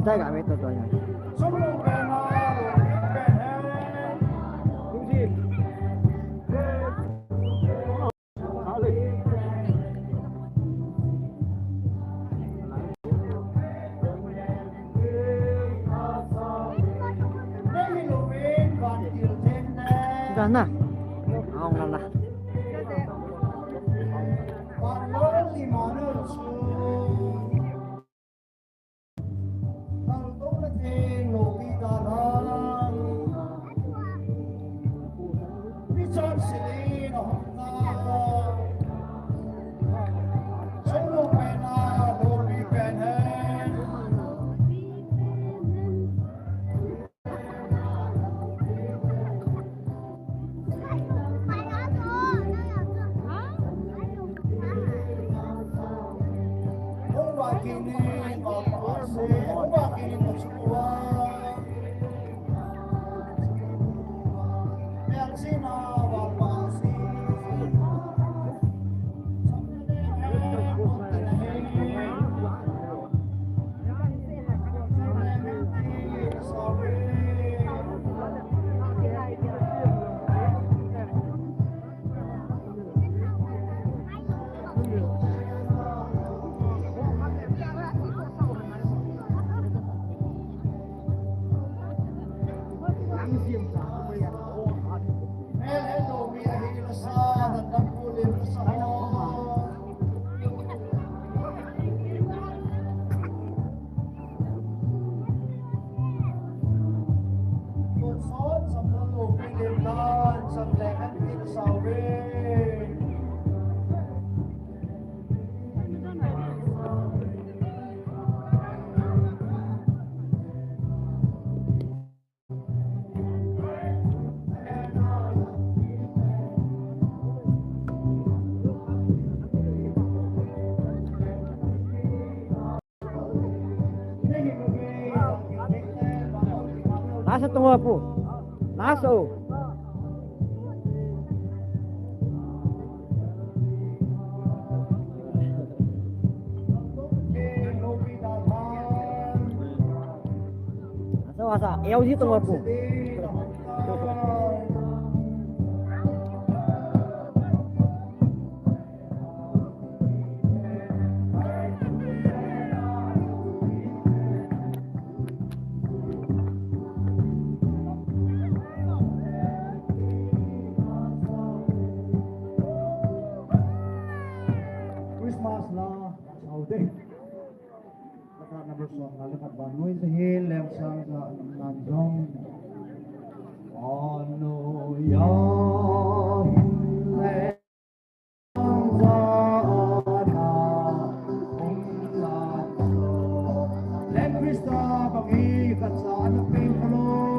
tay cả mấy tôi này. Sana. Ông làm nào. Nasa tunga po. Nasa o. Nasa wasa. Ayaw dito tunga po. Nuôi hiền làm sao cho ngàn dòng ono ya le Len Krista bagi katsa anak pengkalo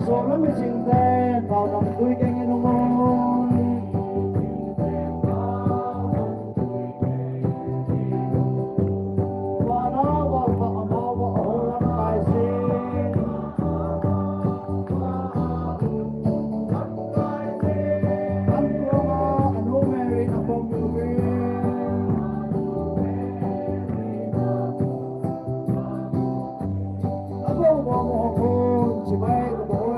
so lắm mình sinh thế vào năm cuối cái nghe nông môn và nó vào vợ vào vợ hồ lắm bài sinh anh yêu mà anh ôm Mary nó không yêu về anh ôm vào một hôn chỉ bay của bố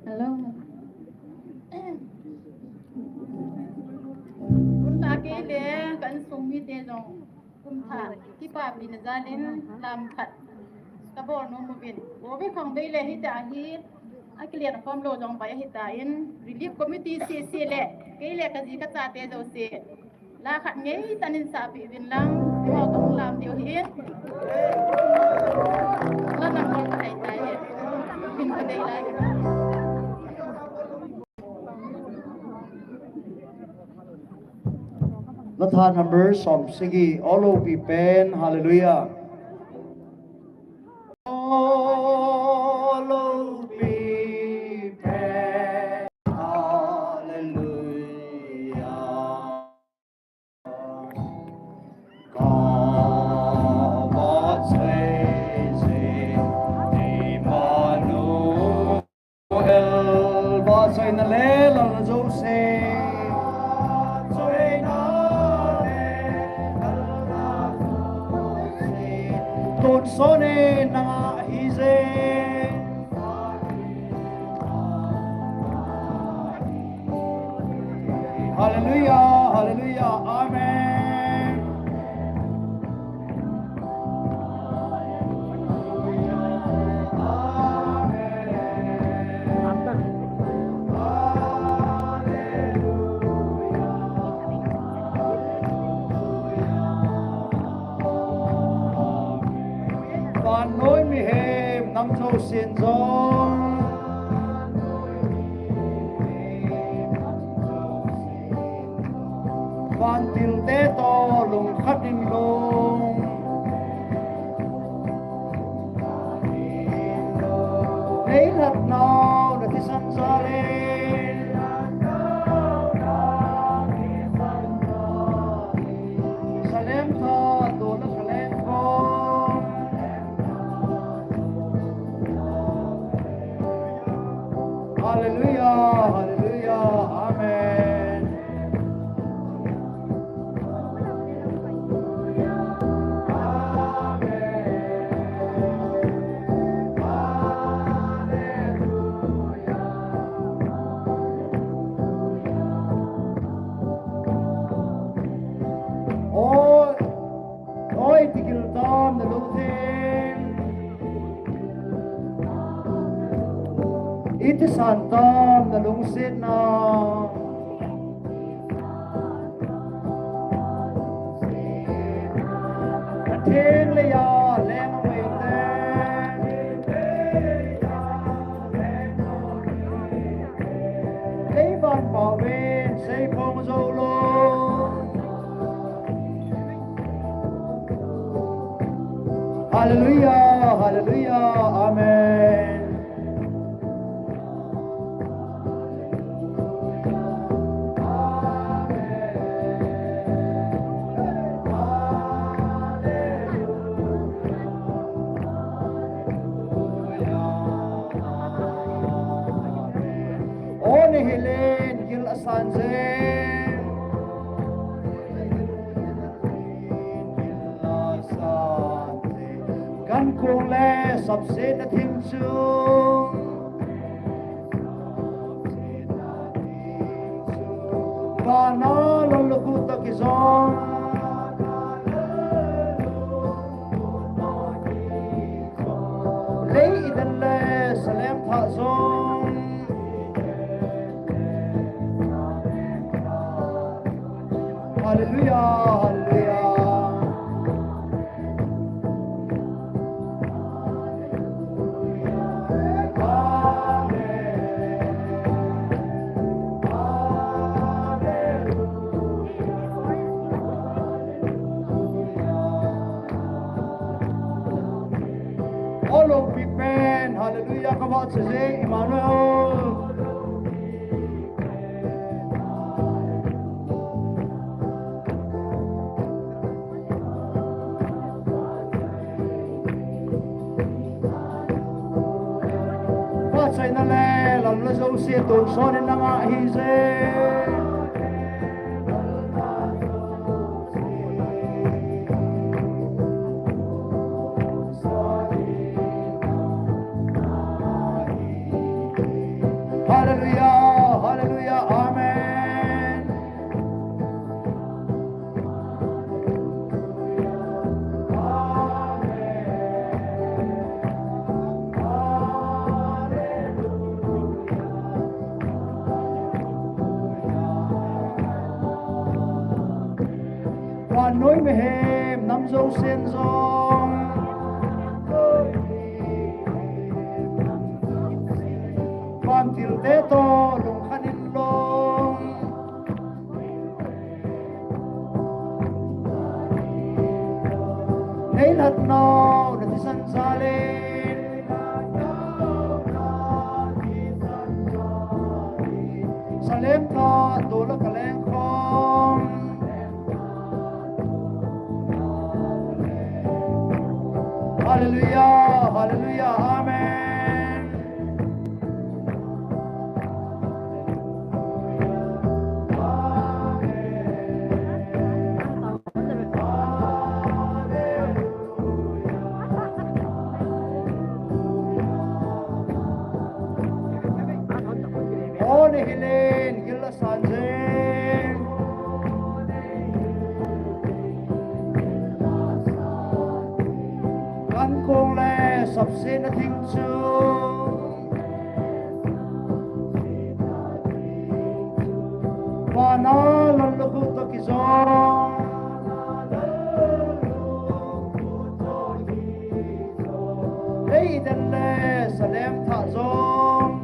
Hello. Kun ta ke le kan sung mi te jong kum tha ki pa bin za den lam khat ka bor no mo bin o be khang be le hi ta hi a ki le kom lo jong ba hi ta in relief committee se le ke le ka ji ka cha te jo se la khat ngei tanin sa bi bin lang mo tong lam dio hi la nam mo tai tai bin ka dei lai Let's have number Psalm Sigi. All will be pen. Hallelujah. All will be pen. Hallelujah. God says Emmanuel. God says the Lord of Joseph. Tôn số nên na hi dê Hallelujah, hallelujah, amen. Và nối mi hềm năm châu xiên gió Van til tế to lùng khắp đình lùng Đấy thật nào đã thì sẵn ra lên Salem tha tổ nó khả lên con Hallelujah, hallelujah, amen. Ôi thì kêu tóm là lúc thêm ít sản tóm là lúc xếp nào thiên lý ya lên về lấy văn bảo vệ xây phong dâu lô Hallelujah, hallelujah, amen. san zen gan kung le sab se na thim chu ba na lo lo ku ta ki zong lấy idan le salem tha zong hallelujah hallelujah all of big man hallelujah come on to say Emmanuel phát say na le làm nó dấu xia tụt so nên năng hi dê hallelujah hallelujah amen và nối mê hềm năm dấu sen rong quan til te to lung khanin long nei lat no na ti san salen salem tha to la ka Lenkhom hallelujah hallelujah amen Ôn Helen gila sanjeng gan kong le sab se na thing chu wa na lan lo ku to ki zong ei dan le salem tha zong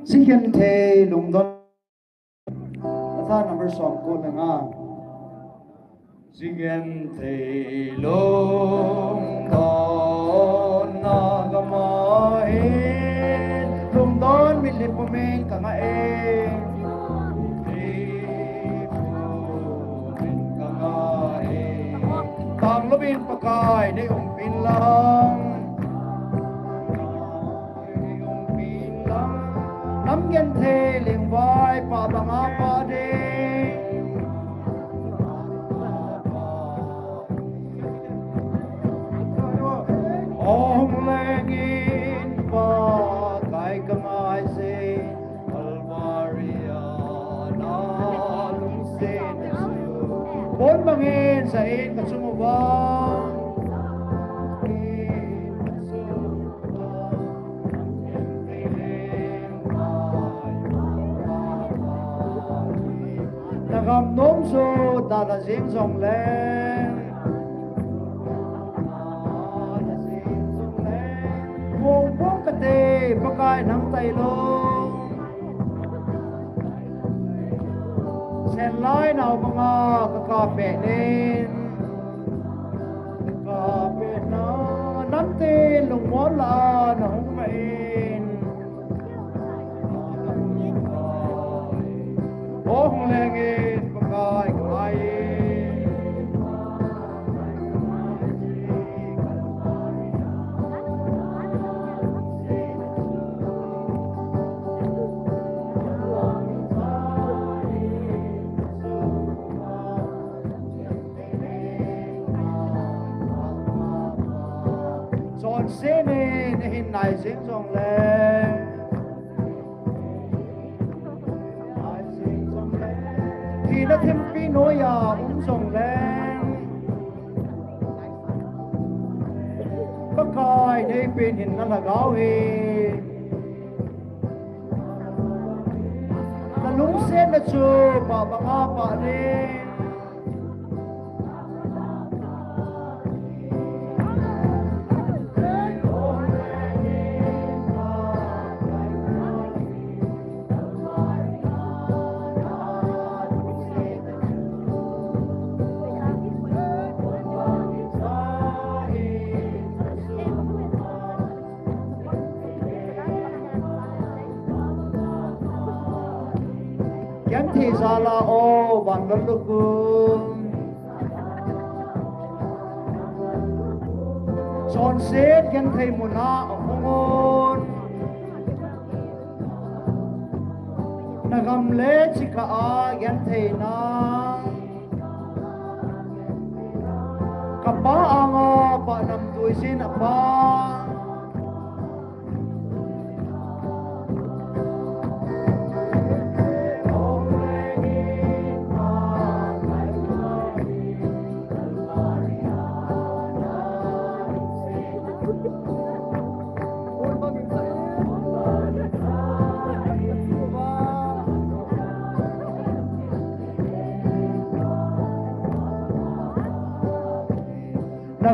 Xin khen thề lùng đón tha number song cô nè nga xin khen thề lùng đón na gama e lùng đón mi lip men ka nga e tang lobin pakai de pin lang nắm gen thề liền vai pa bằng apa đi ông lengin pa kai kamai se alvaria sa in ka sumubang nagam nom so da da jing song lên buông buông cái tê bác ai nắm tay luôn sen lái nào mga cà phê nên cà phê nó nắm tay lùng món là nó không mệt ô không lẽ nghe bác ai của ai sẽ nên hình này diễn dòng lên thì nó thêm phí nối dòng lên bất coi đây bên hình nó là gáo hì là lúng xét là chua bà đi thì ra là ô bằng đất nước son xét gen thầy một na ông ngôn na gam lê chỉ cả gen thầy na kapa anga pa nam tuổi xin apa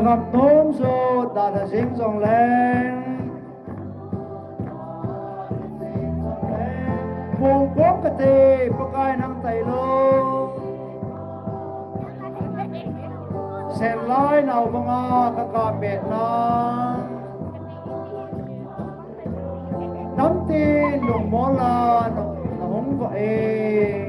gặp tôm số đã là dính dòng lên buông bốc cái tì bốc ai nắm tay luôn sen lái nào mga cà phê na nắm tin lùng mó là nó không vậy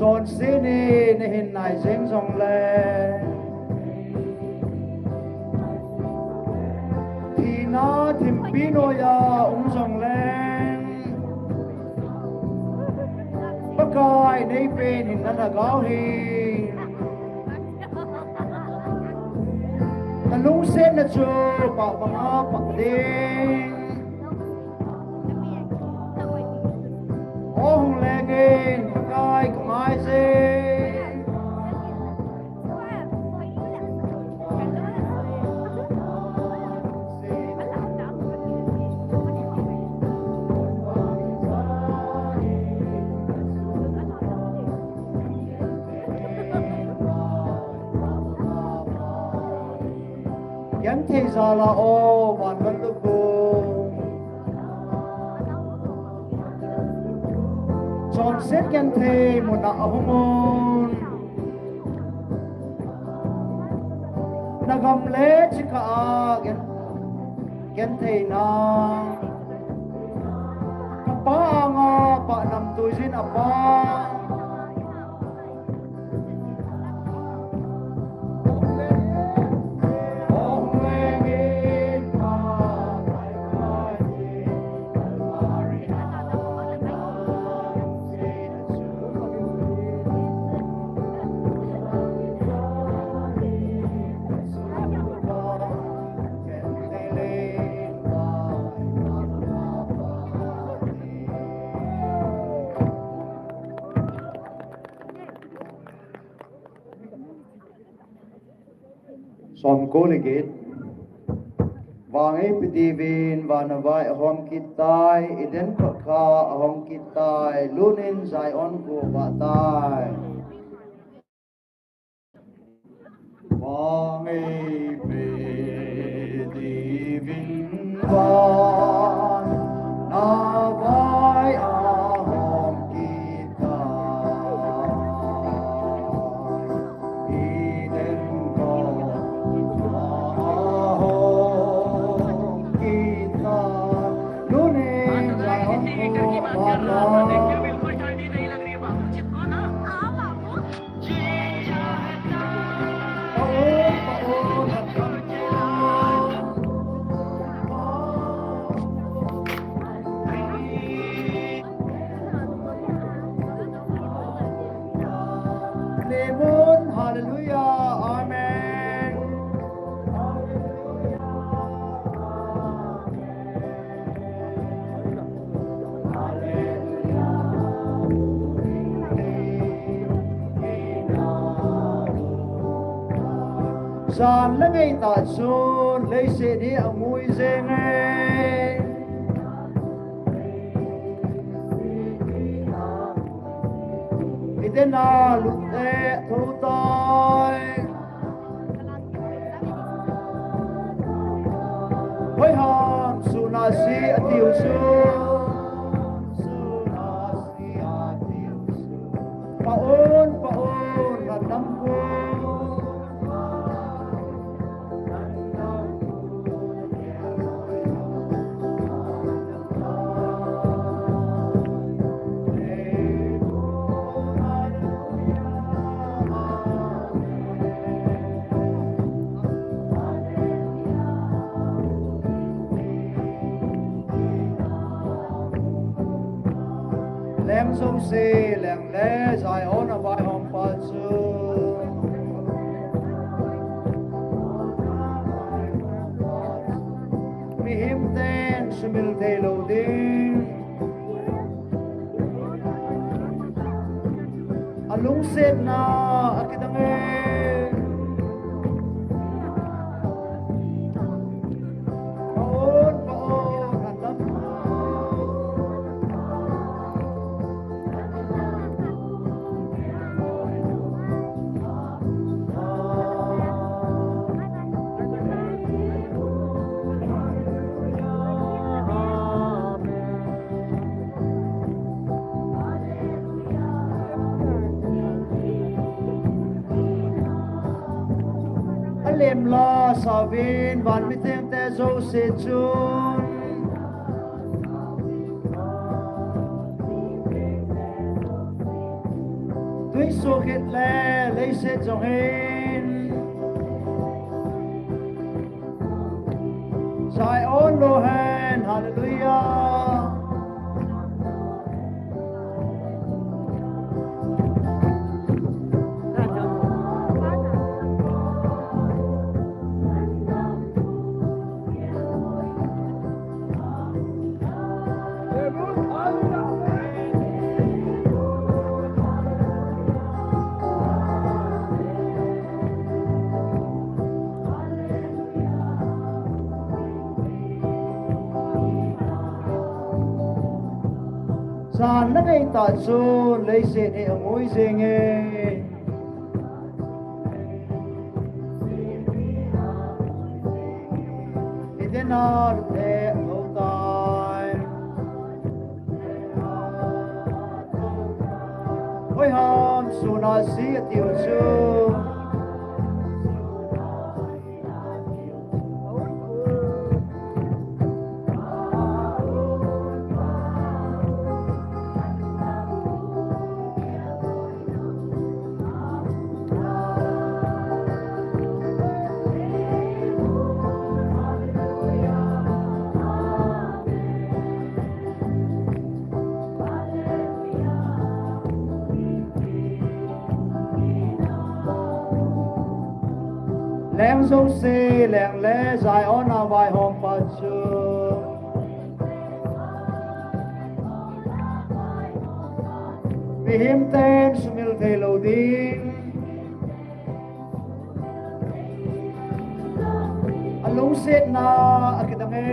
son xí ni hình này dính dòng lên thì nó thêm pino ung dòng lên bất coi đây bên hình nó là gáo hình ta lúng xếp là chưa bảo bằng áp bằng đinh ô hùng lê nghênh ai cũng ai gì Yếm thì ra là ô bạn vẫn được chọn xét gen thề một đạo hormone na gam lê chỉ cả gen thề na kapa nga pa nam tôi xin apa ông lên som cô legit vang ấy pitivin và na vai hom kitai iden kha hom kitai lunin zai on ko batai vang ấy pitivin va na vai hom kitai iden Hallelujah, Amen. San là ngày ta xuân lấy xe đi ở mũi dê nghe đi tên nào lúc tệ thu tôi hối hòn su na si a tiêu su na si a tiêu su pa ôn là năm cô lem sông si lem lẽ dài ôn ở vai hồng phật sư mi him tên sumil te lo ding alung set na akitange lem la savin van mi tem te zo se chun tuy so khét le lấy se trong hin sai on lo hen hallelujah san nó ngay tại số lấy xe để ở mũi dê nghe thì thế nào để lâu tay ôi hòm su na si tiêu chu lem sông si leng lẽ dài on na vai hom phật sư mi him tên sumil te lo ding lung set na akitange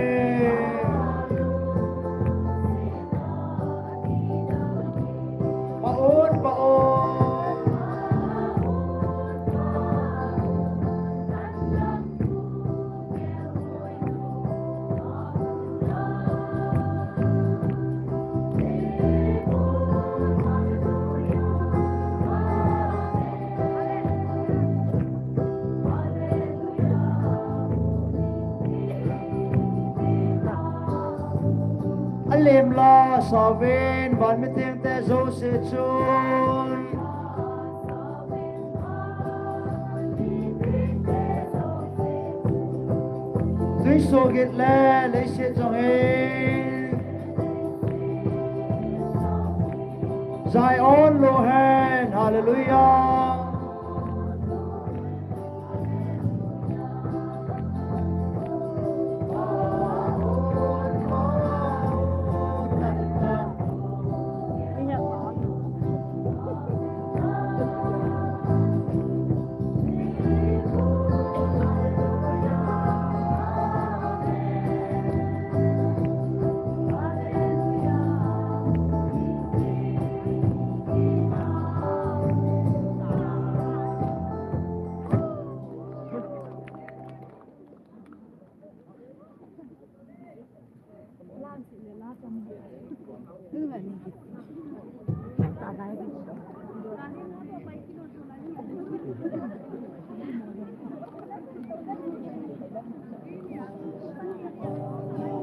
paon Alim la sa ven van mit tem te zo se chun Tuy so get la le se chong e Zion lo hen hallelujah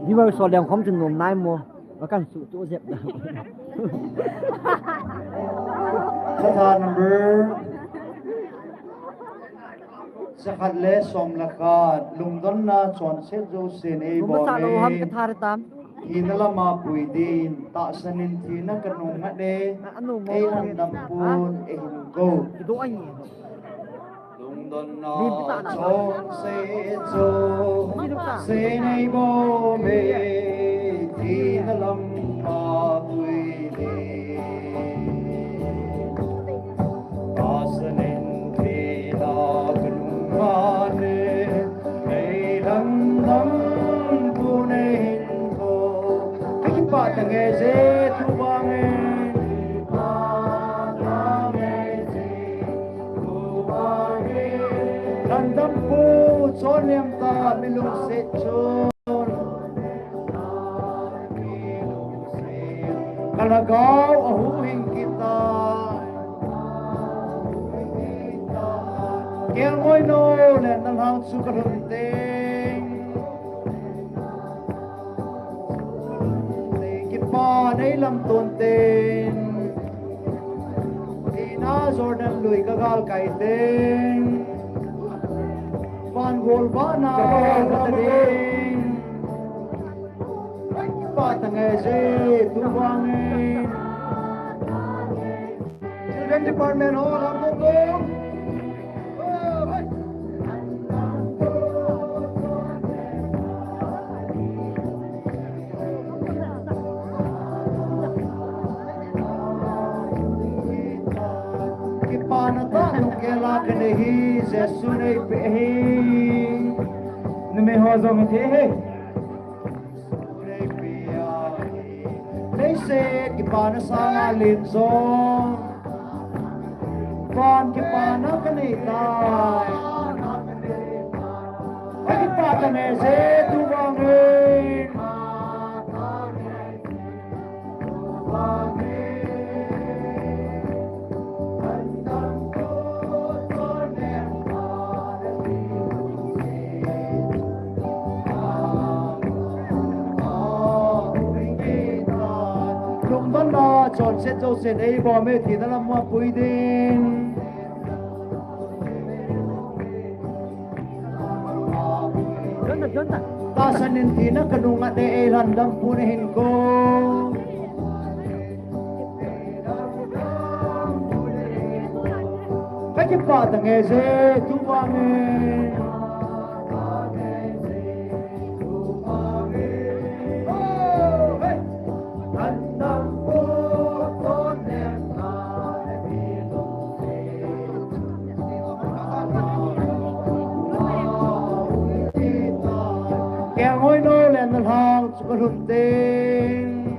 Như vậy số lượng không chừng nôm nai mua và cần sự chỗ dẹp đó. Kata number Sakat le som lakat lungdon na chon set jo sen e Không bo có sao ham me cái thà tam. Hinala ma puidin ta sanin thina kanung nga de Ano mo? e handam pun e hingo Ito ay. lungdon na chon set jo Sino ka? sen e bo me hinala ma puidin ta sanin thina kanung nga de e handam pun e hingo Patang eze tu bangen Patang eze tu bangen Randam po chon yam ta milung se chon Kalagaw ahuhing kita Kaya ngoy no nen nang hang sukarunting Pa nay lam tôn tên Tina Jordan lui kagal kai tên Van gol vana katadin Pa tangay se tu bangin Children Department Hall ang bukong Panatan kela kenehi sesunai pehi neme hozong the sunai piahi leise ki pana sanga linzong pan ki pana kanita ai pata meze tu bangin chọn set dâu sen ấy bò mê thì nó làm hoa bùi đen ta sanin thì nó cần đúng để ấy lần đâm phu này hình cô cái chip pa tang nghe dê tu vang sukalunting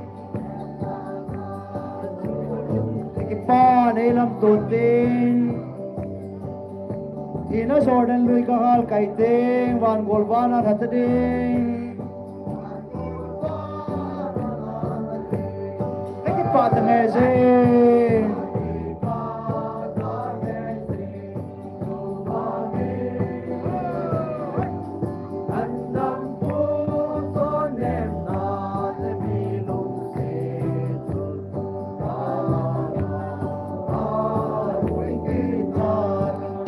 ikipan ilam tutin ina sordan lui kahal kaiting van golbana hatading ikipan tangezing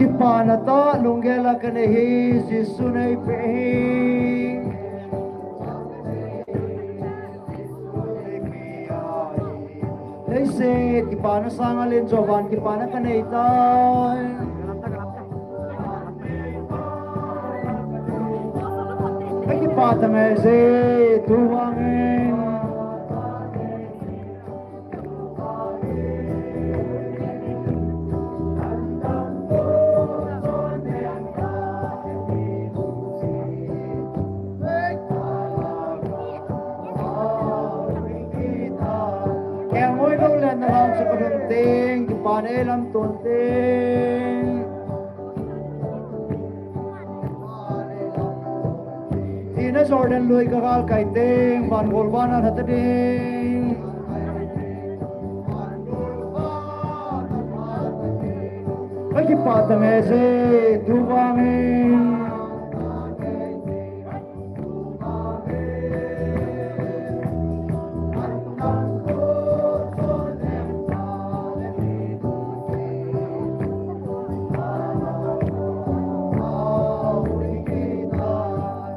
Kipanata lunggela kanehi sisunay pehi Leise kipana sangalin jovan kipana kaneitan Kipatang ese tuwangin Ting kipanelam tunting Tina sordan lui kakal kaiting van golbana hatading Kipatang ese tuwangin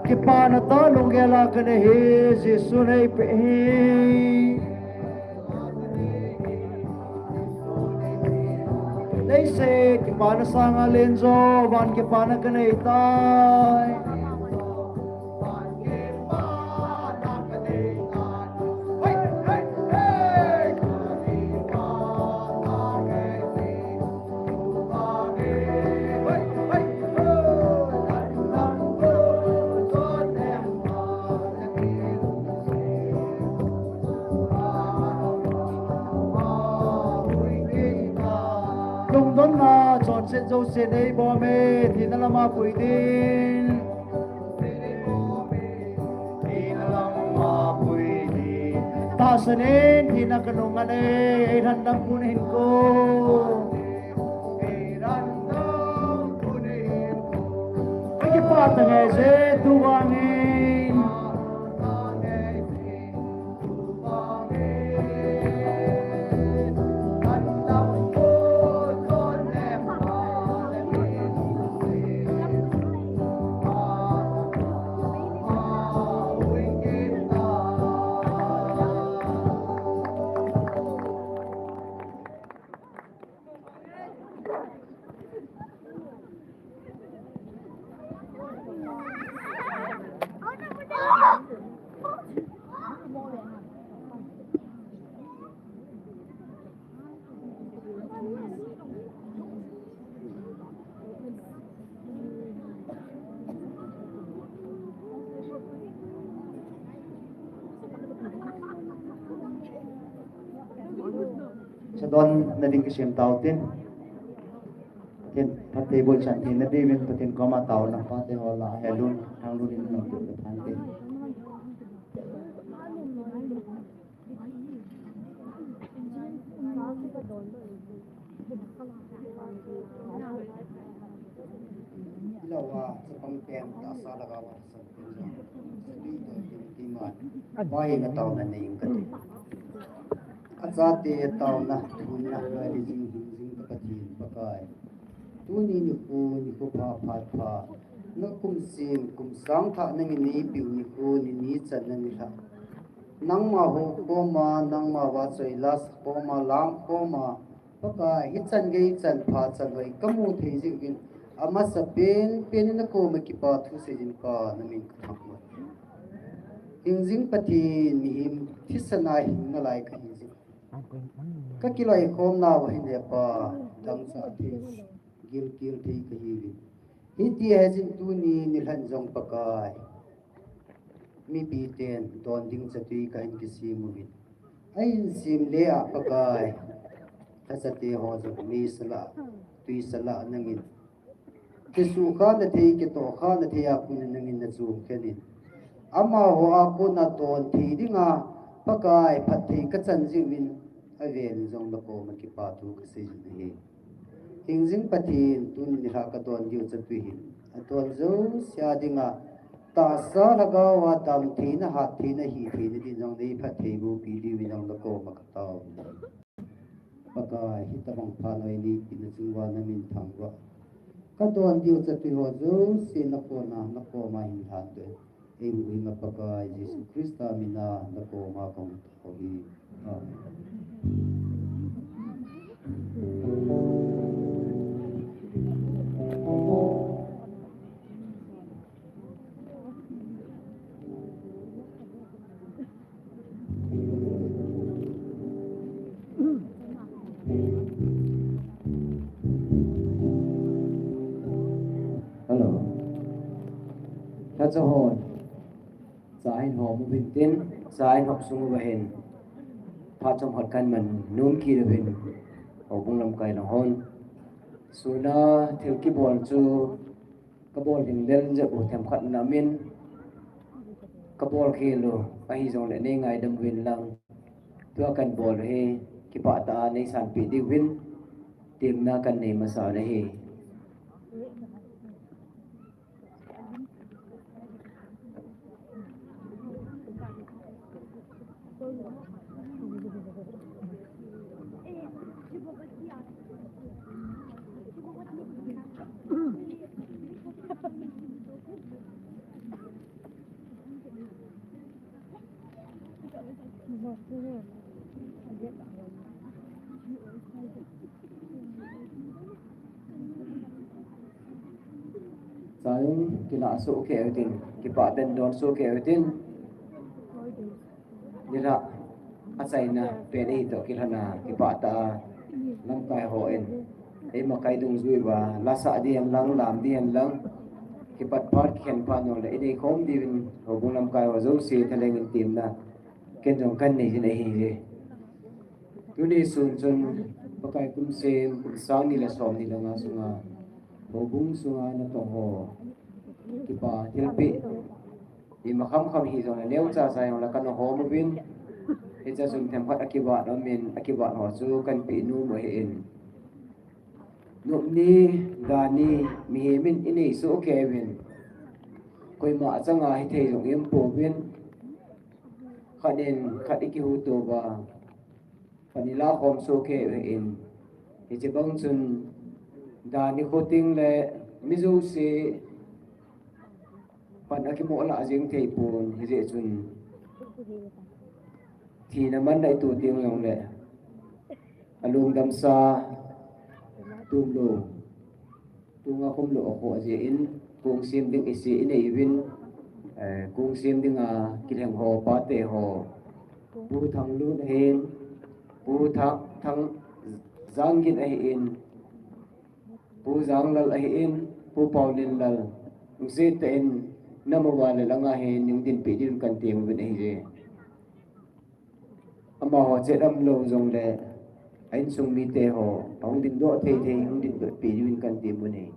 Kipanata lunggela kanehi sisunay pehi Leise kipana sangalin jovan kipana kaneitai Lungdon na chon se jo se nei bo me tinalama puidin tinalama puidin tasanin hinakanungan handang punin ko handang punin ko Kipatang ese tuwangin Sa doon naling kisim tautin tin patibol santin na divin patin koma tao na pati wala helun ang lunin ng tulitantin ilawa sa pangkem sa lagawa sa dito timan bahay na tao na nayong kati Azate tau na tunna ngali jing kapatin pakai tuni ni ko pa na kum sang tha nang ni piu ni ko ni chan na ni tha nang ma ho ko ma nang ma wa choi las ko ma lam ko ma pakai hi chan gei chan pha chan wai kamu thei jing ama sa pen na ko ma ki pa thu se jin ka na min thak ma jing patin ni him thisana hin na lai ka các cái loại khom nào vậy để pa đăng sa thì gil thì cái gì hiti hay chính tu ni nilhan jong pakai mi pi ten don ding chatui kain kisi muvin ain sim le a pakai thasate ho zo mi sala tui sala nangin kisu kha na thei ki to kha na thei a kun nangin na chu khenin ama ho a ko na ton thi dinga pakai phat thei ka chan jiwin aven zong la ko ma ki pa tu ka se ni hingjing pathin tun ni ha ka ton diu chatui hin aton zo sia dinga ta sa laga wa dam thi na ha thi na hi thi ni din jong dei phat thei bu pi di wi jong la ko ma ka taw pakai hi ta bang pha noi ni pi na chungwa na min thang wa ka don diu chatui ho zo se na ko ma hin than de ei bu hi ma pakai jesu krista mina na ko ma kong thaw hi Hello. That's a horn. Sain hom bin tin, sain hop sung ba hen. Pha trong hot kan man num ki da bin. Ho bung lam kai la hon. Suna thil ki bol chu ka bol ding del je u them khat na min. Ka bol khi lo a hi jong le ne ngai dam win lang. Tua kan bol he ki pa ta nei san pi di win. Tim na kan nei ma sa na he. Sayang kila so ke tin ki pa den don so ke tin nila asai na pe ni to kila na ki pa ta lam kai ho en e ma kai dung zui ba la sa di am lang lam di am lang ki pat par khen pa no le e khom di bin ho bung lam kai ho zo si thaleng in tim na ken jong kan ni hin hi je tu ni sun sun pakai kum se sang ni la som ni la nga sunga ho bung sunga na to ho ki pa thilpi i ma kham kham hi zong leu cha sa yong la kan ho mu bin e cha sum them phat akiwa no min akiwa ho chu kan pi nu mo he in nu ni da ni mi he min ini so kevin koi ma changa hi thei jong em po bin khaden khat iki hu to ba panila khom so ke in e che bang chun da ni khoting le mizu se pan akimo la jing thei pun hi je chun thì nó mất đại tụ tiếng lòng lệ alum đam sa tum lo tunga không lộ họ gì in cung sim đinh isi in ấy vin cung sim đinh kí hàng hồ pa tê hồ pu thằng luôn hen pu thằng giang gin ấy in pu giang lal ấy in pu paulin lal ngsi tên namo wala langa hen yung din pi din kan tim vin ấy je ama ho che dam lo jong le ain sung mi te ho ong din do thei thei ong din do pi win kan ti mu nei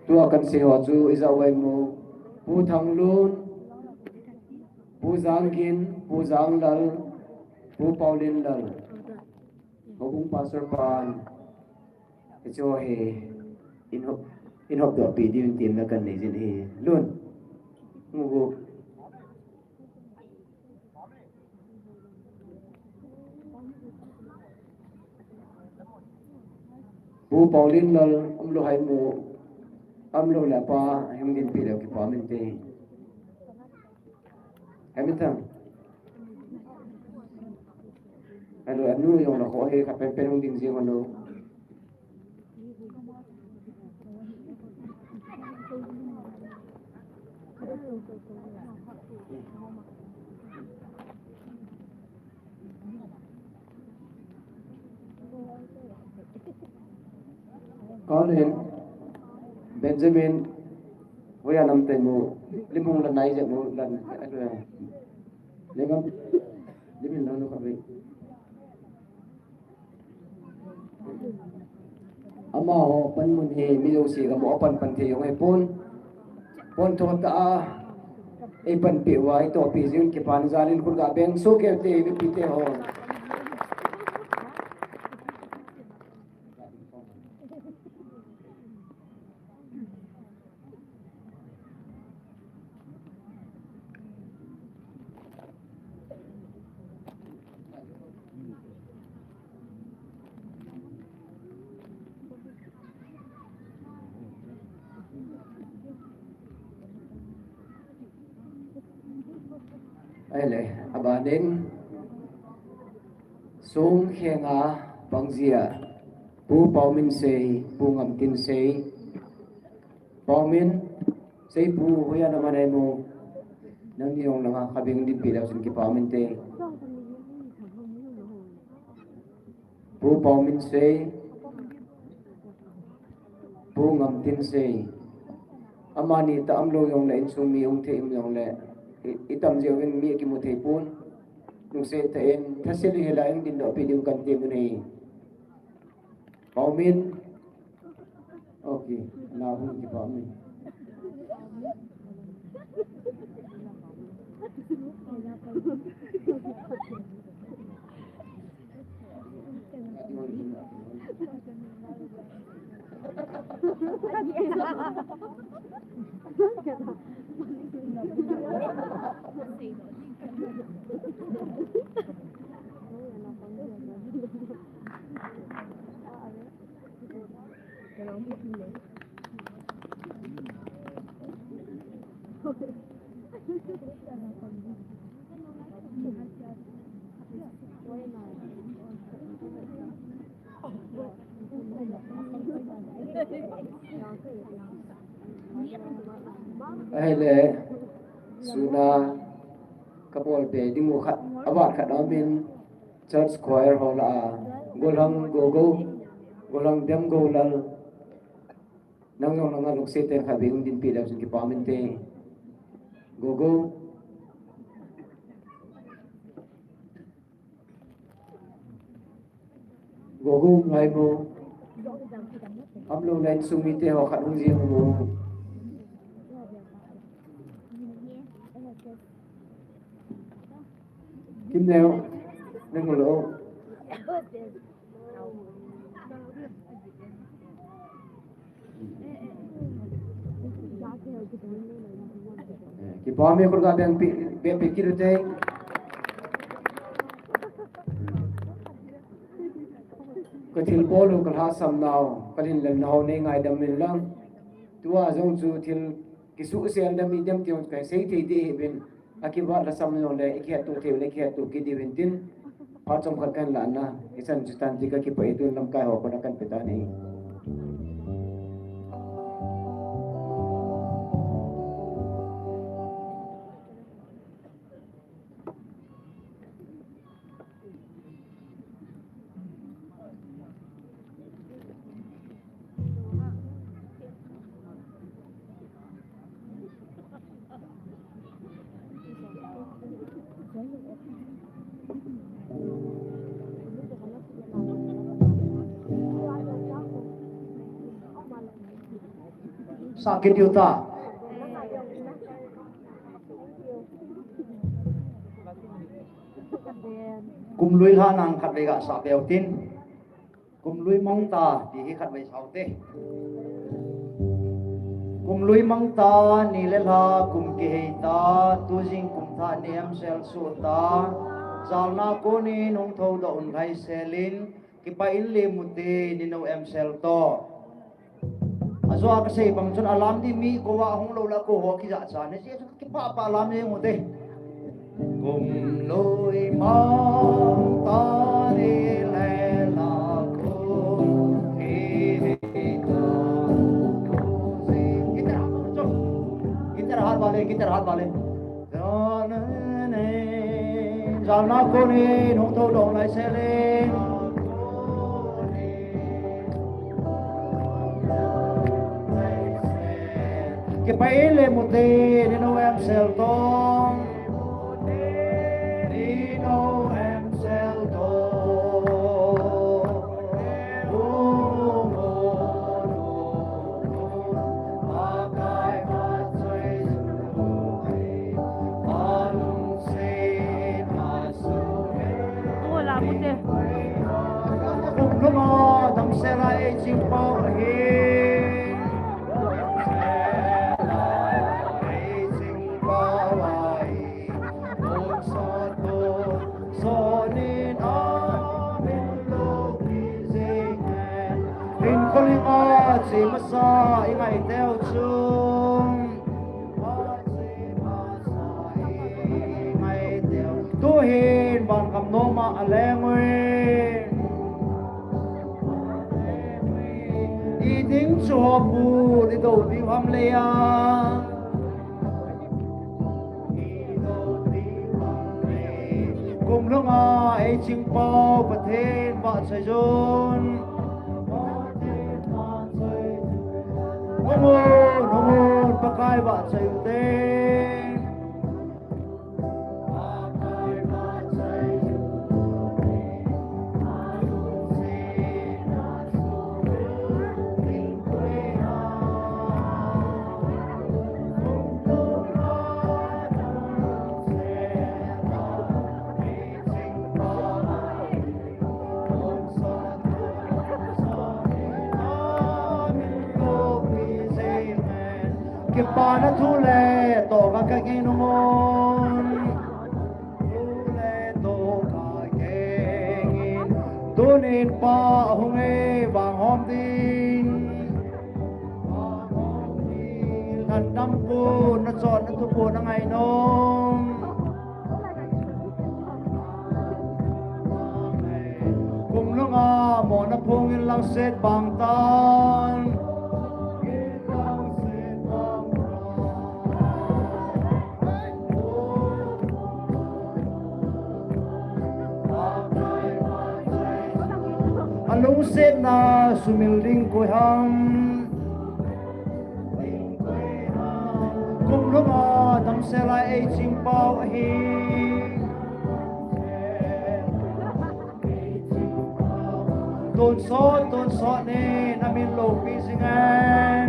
tua kan se ho chu iza wai mu pu thang lun pu zang gin pu zang lal pu paulin lal ho bung pastor pan ke cho he in hop do pi di win tim na kan nei jin he lun ngu pu paulin lal lo hai mu lo la pa hem din pi lo ki pa min te hem thang alo anu yong la ko he ka pen pen din ji hono Colin Benjamin với anh em tên mu limung lần này giờ mu lần nếu không limin nó không vậy ama ho pan mun he mi lo si ga mo pan the yong ai pon thot ta e pan pi wai to pi jin ki pan zalin kur ga beng so ke te vi pi te ho ai le abanin sung khenga pangjia pu paumin sei pu ngam tin sei paumin sei pu hoya na manai mo nang yong na khabing din pila sun ki paumin te pu paumin sei pu ngam tin sei amani ta amlo yong la in sung mi ung the im yong le itam jewin mi ki mu the pun nung se ta en thasili hela ing din do pi dim kan te mu nei paumin okay na hu ki paumin ai le suna kapol pe dingu khat awat khat amin church choir hola golang dem go lal nang yong nang lok se te khabing din pi la sun ki pamin te go ngai mo amlo lain sumi te ho khat hung ji mo kim neo nang lo ki pa me kur ga bang pe ki rete ko thil polu kal ha sam naw kalin len naw ne ngai dam min lang tua zong chu thil ki su se dam mi dam tion kai sei thei de ben akiba la sam no le ikhe tu theu le khe tu ki di ben tin pa chom khat kan la na isan justan ti ka ki pai tu lam kai ho ko na kan peta nei sakit yuta kum lui ha nang khat ve ga sa beu tin kum lui mong ta ti hi khat ve sau te kum lui mong ta ni le la kum ki hei ta tu jing kum tha ni am sel su ta zalna ko ni nong tho da un gai selin ki pa in le mu te ni no em sel to azwa ka sei bang chun alam di mi ko wa hong lo la ko ho ki ja cha ne si ki pa alam ne mu te kum lui mong ta ni le la ko ki hei ta gitar hat bale zalna ko ni nong tho dong lai selin ke pai le mo te ni no em sel tong ni no em sel tong akai ma chai su alung se na su Ủa là một đêm. cùng lúc mà đam se lại chim bao hi chỉ mà sa ý ngày theo chung ngày theo tu hiền bằng cầm nô mà lẽ nguyên đi tính cho bù đi đầu đi hâm lê cùng lúc ấy chim bao bát thiên bát sài dôn Nomor pakai bak sayute pakai bak sayute ke pa na thu le to ka ka ke no mon thu le to ka ke ngin tu nin pa hung e bang hom din nan dam pu na chon na tu pu na ngai nom kum lu nga mo na phung in lang set bang tan lung set na sumil ding ko ham kum lu ma dam se la e chim pao hi ton so ne na min lo pi singan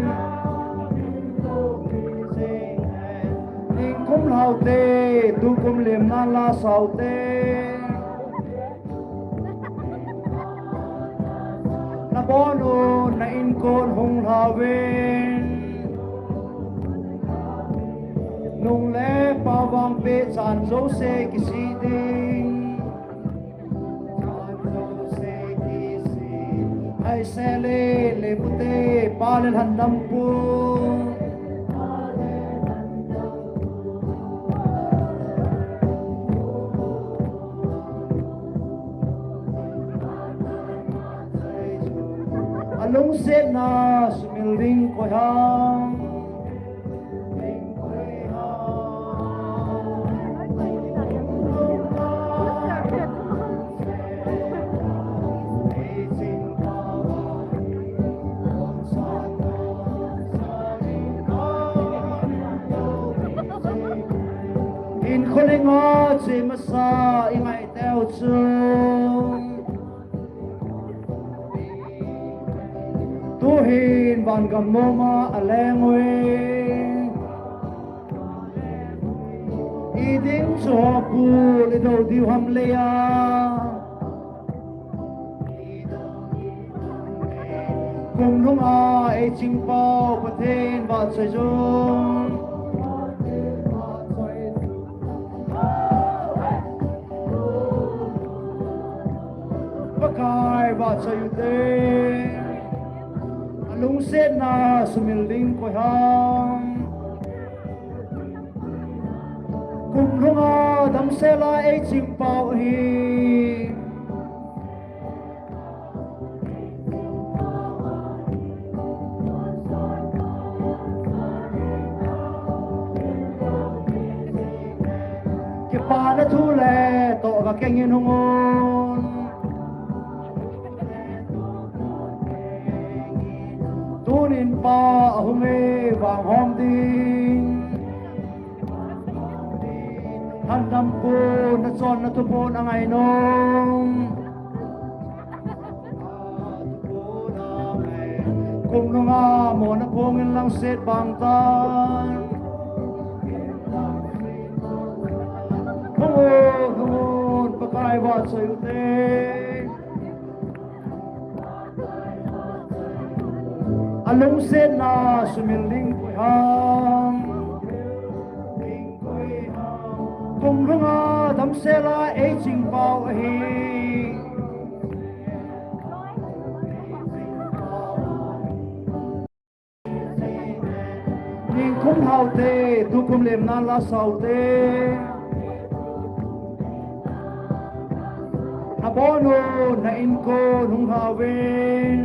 ning kum lau te tu kum lem na la sau te bono na in kon hong hawen nung le pa wang pe chan zo se ki si ding chan zo se ki si ai se le pute pa le han nam pu lung set na sumil ding ko ham in khole ngo chi ma sa i ngai teo chung tu hin ban gam no ma aleng we i ding cho pu le do di ham le ya kum lung a e ching pao pa then ba chai jong pakai ba chai te lung set na sumil ding ko ham kum lung a dam se la e ching pao hi ke pa na thu le to ga keng in hong tu in pa hung e vang hom ding han nam ko na chon na tu pon angai nong kung nga mo na pongin lang set bang tan Hung pakai wat sayu te alung set na sumiling ham kung nga dam sela e ching pao hi ning kum hau te tu kum lem na la sau te na bono na in ko nung hawin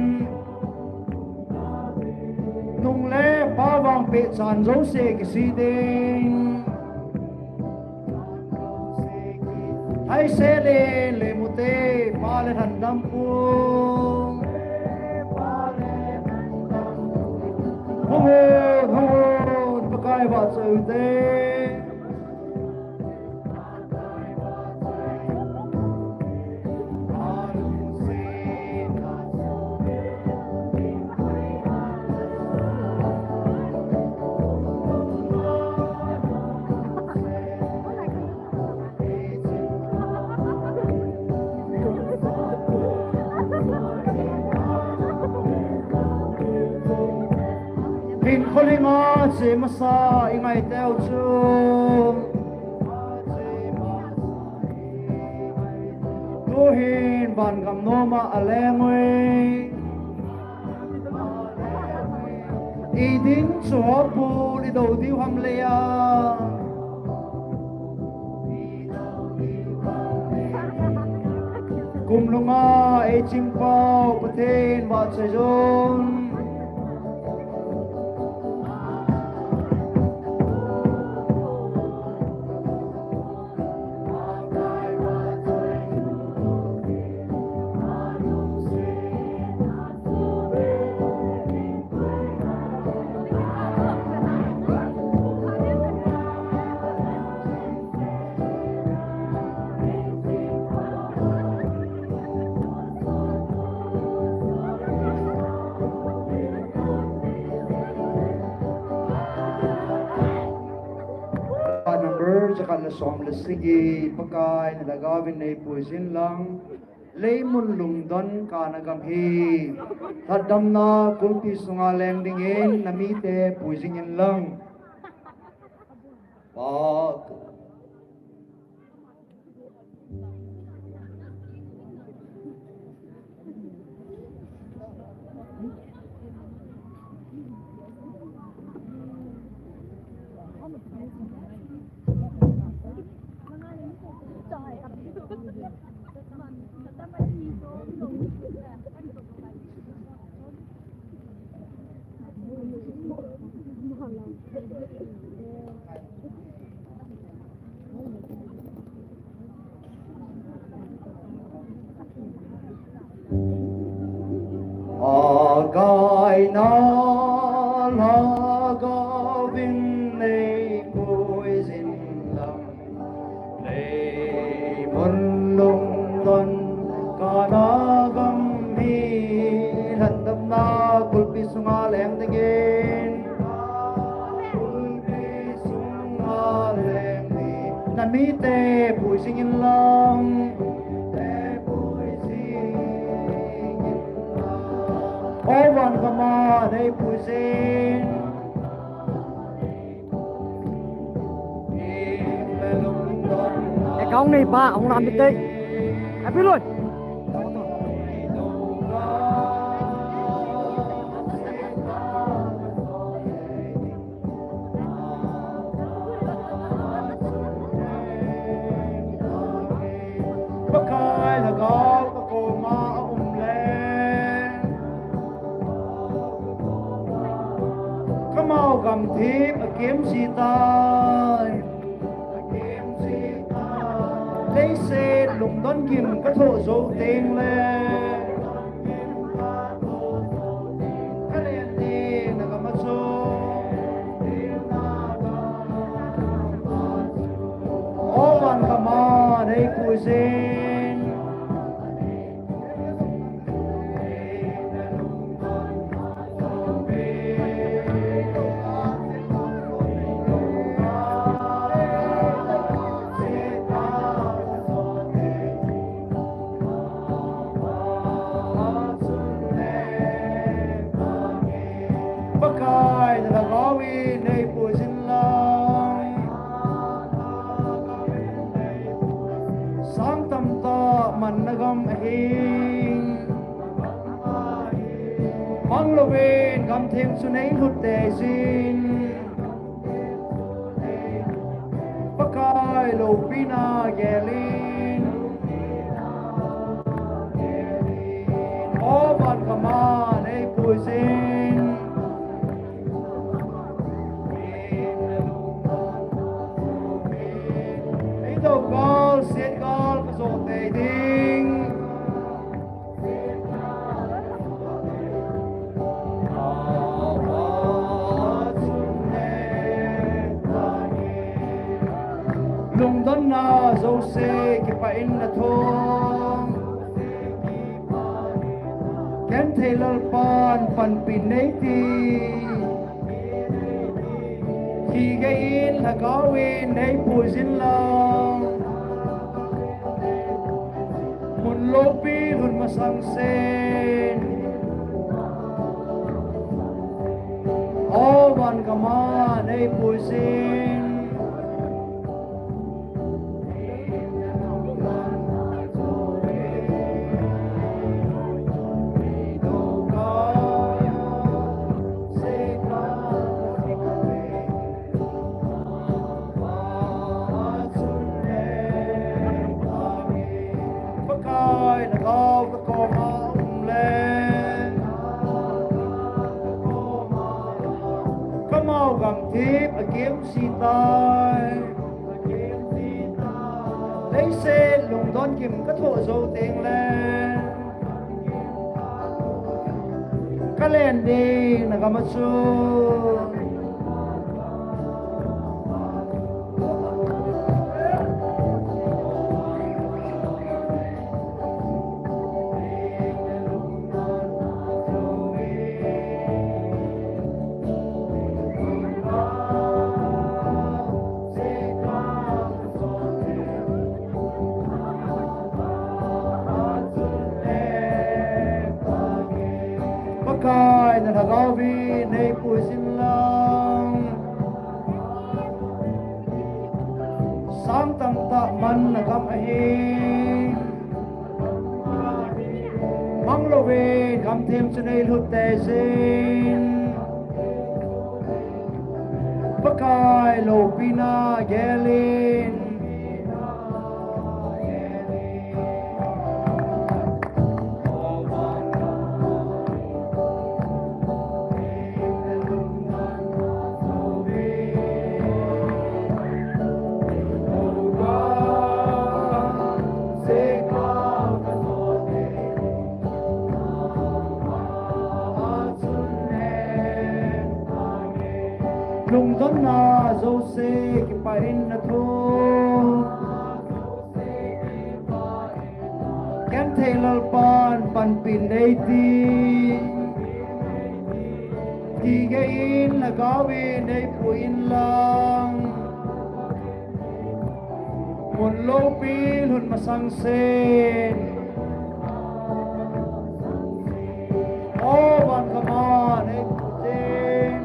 nung le pawang pe chan zo se ki si ding hai se le mute pa le than dam pu hung pakai ba cheu te Hin kholinga che masa ingai teu chu tu hin ban gam noma alengoi idin cho pu li do diu ham le ya kum lunga e ching pao pathen wa che jong Saka na som la sige pakai na lagawin na ipuisin lang lemon lungdon ka nagam hi thadam na kulpi sunga leng dingin namite puisingin lang pag Agay na lagawin ay poisin lang lemon lungdon kanagam handam na kulpi sungaleng tingin kulpi sungaleng namite puisingin lang Ovan kama nay puisin cái ông này ba ông làm được đây em biết luôn pakai lagaw ako mau gầm thím kiếm gì tai lấy xe lùng đón kiếm có thổ dấu tên lên cái liền đi pusin Pakai na gawin ay pusin lang Sang tamta man nagam ahing Mang lovin gam thêm sunay hút tê sin Pakai lo pina gelin O ban kaman ay pusin Ito gol, set gol, kasote ding Lung don na zo se kipain na thong Ken Taylor pan pinati Higain hagawin ay pusin lang Munlopi hun masangsen Oban kaman ay pusin Thiếp ở kiếm si tai lấy xe lùng đón kiếm các thổ dâu tiền lên các lên đi là gặp mặt xuống Kai na nagawi na pusin lang Sang tamta man nagam ahing Mang lovin gam thêm sunay hút tê sin Pakai lo pina gelin Lung don na zo se kipain na thong Ken Taylor pan pinati Higain na gawin ay puin lang Munlopil hun masangsen Oban kaman ay pusin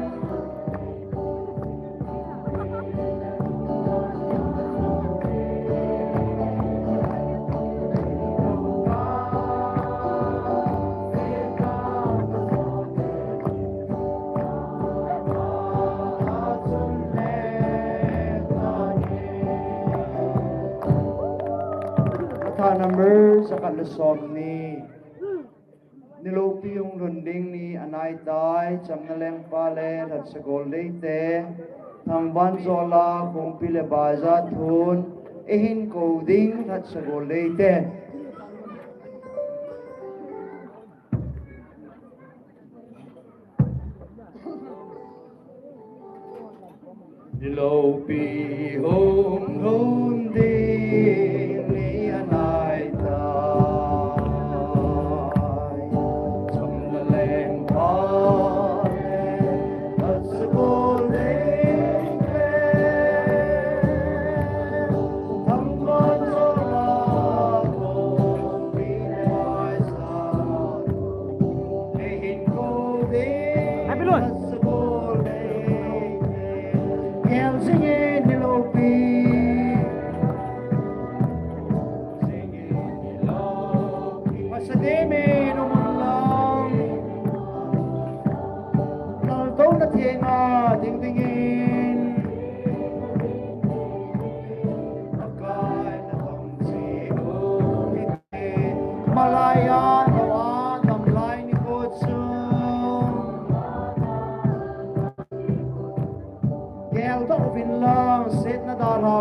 number sa kalusom ni nilopi yung runding ni anay tay cham na leng pale at sa goldeite thang banzola kung pile baza thun ehin coding at sa goldeite nilopi hong runding ni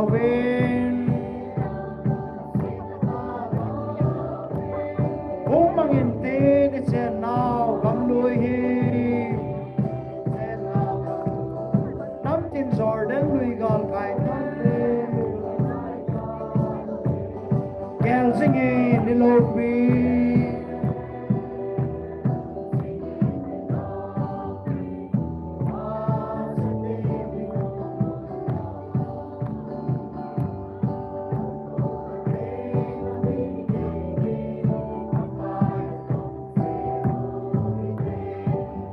vin hung mangin tin ni chen nào gam lui hi nam tin Jordan lui gal kai nam kel singin ni lobi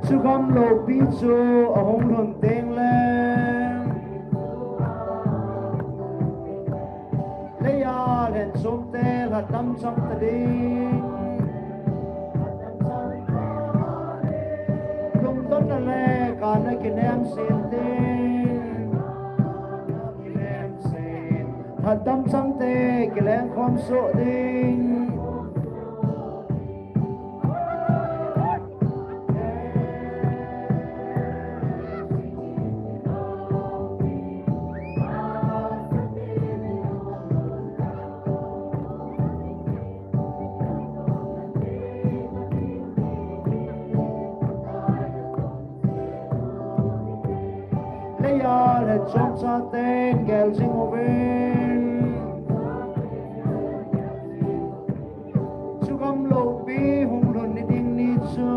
su gam lo pi chu a hong lon teng lên le ya len som te la tam sam ta ding lung ton na le ka na ki nem sin te ki nem sin ha tam sam te ki Lenkhom so ding le chom sa ten gel sing oven chu gam lo pi hung lon ni ding ni chu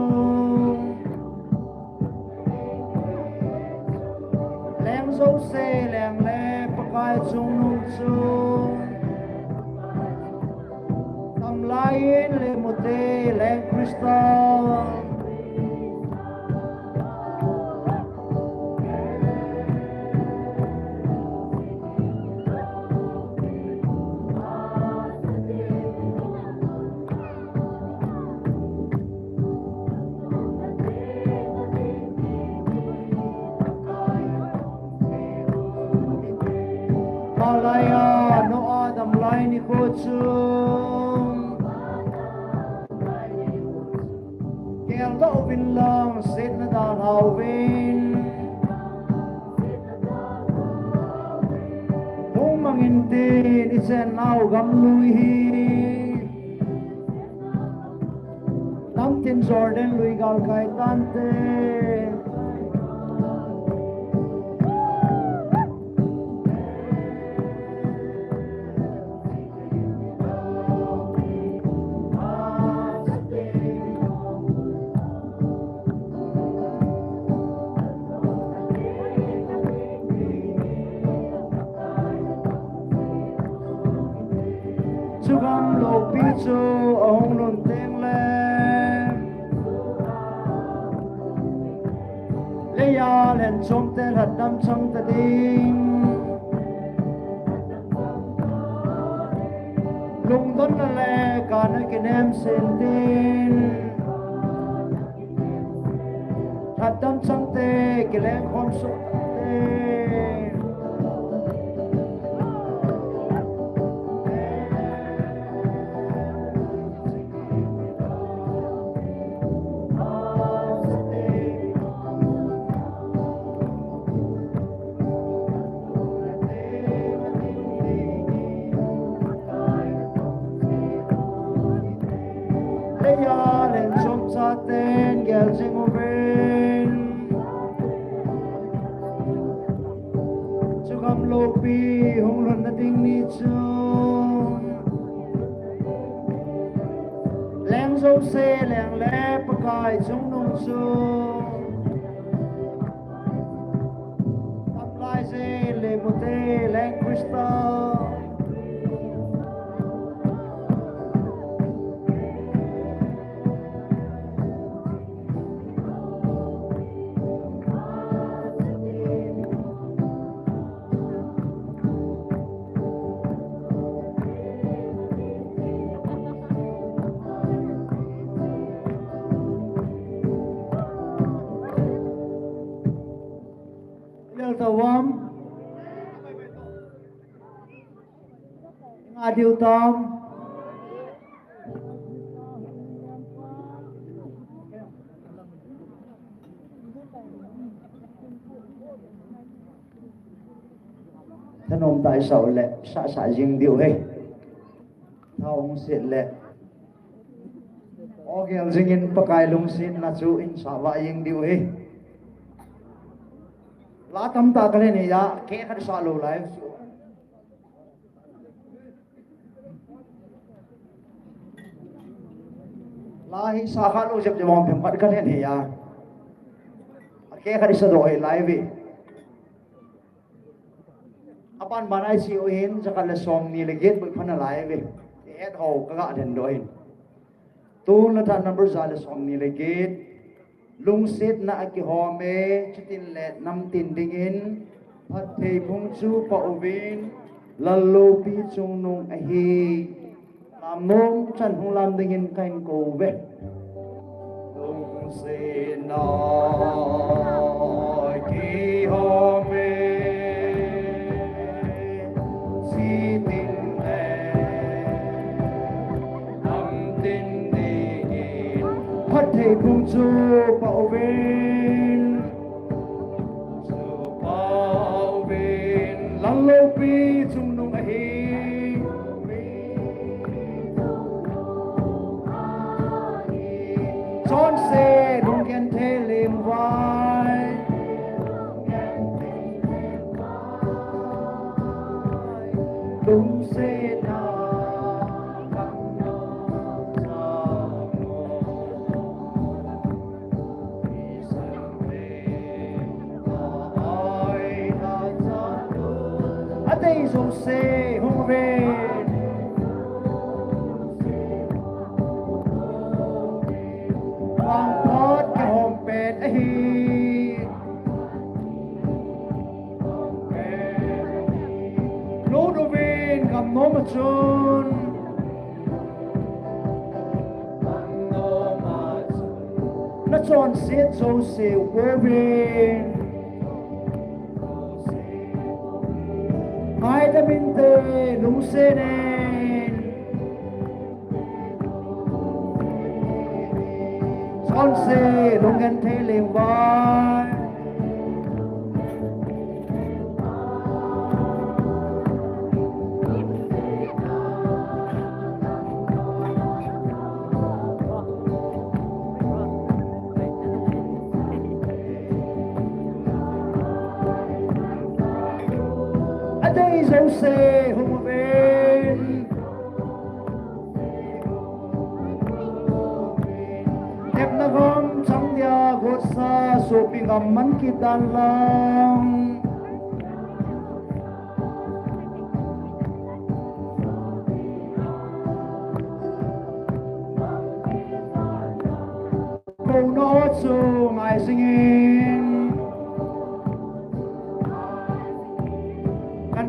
leng zo se leng le pakai chung nung chu tam lai le mote leng Krista Malaya no Adam lai ni ko chung kel lo vin long sit na dal hau vin hung mangin tin i chen nau gam lui hi nam tin Jordan lui gal kai tan te chu gam lo pi chu a hong lon teng lên le ya len chom te hat dam chang ta ding lung don na le ka na ki nem sen tin hat dam chang te ki Lenkhom so te ya len chom sa ten gel sing oven chu gam lo pi hong lon na ding ni chu leng zo se leng le pakai chung nung chu tam lai se le mote leng Krista tawam ngadiu tam thân ông tại sầu lệ xã riêng điệu hay thao ông xịt lệ ô kêu riêng in pakai lung xin là chú in xã vạ riêng điệu hay lá tâm ta cái này ya kẻ khát xã lù lại lá hi xã khát lù chụp mong phim phát cái này ya kẻ khát xã đôi lại vì apan banai si ohin jakala som ni legit bu phana lai ve et ho kaga den doin tu na ta number za le som ni legit lung set na aki home chitin le nam tin dingin phat thei phung chu pa ovin lallo pi chung nung a hi lam nong chan hung lam dingin kain ko ve lung se na ki home thầy cùng chú bảo vệ lăng lâu pi chung nung hi chọn xe đúng khen thế lên vai đúng xe nào đây dùng xe hùng về Vangkho cái hòm bẹt ấy lũ đồ viên gặp nó mà chôn nó chọn xiết dâu xìu vô viên ai đã bin tê lung xe nên son xe lung gần thế liền vai đây dấu xe hùng bên đẹp na gom trong dia gột xa số bị ngầm mắn kỳ tan lòng câu nó chu ngài sinh in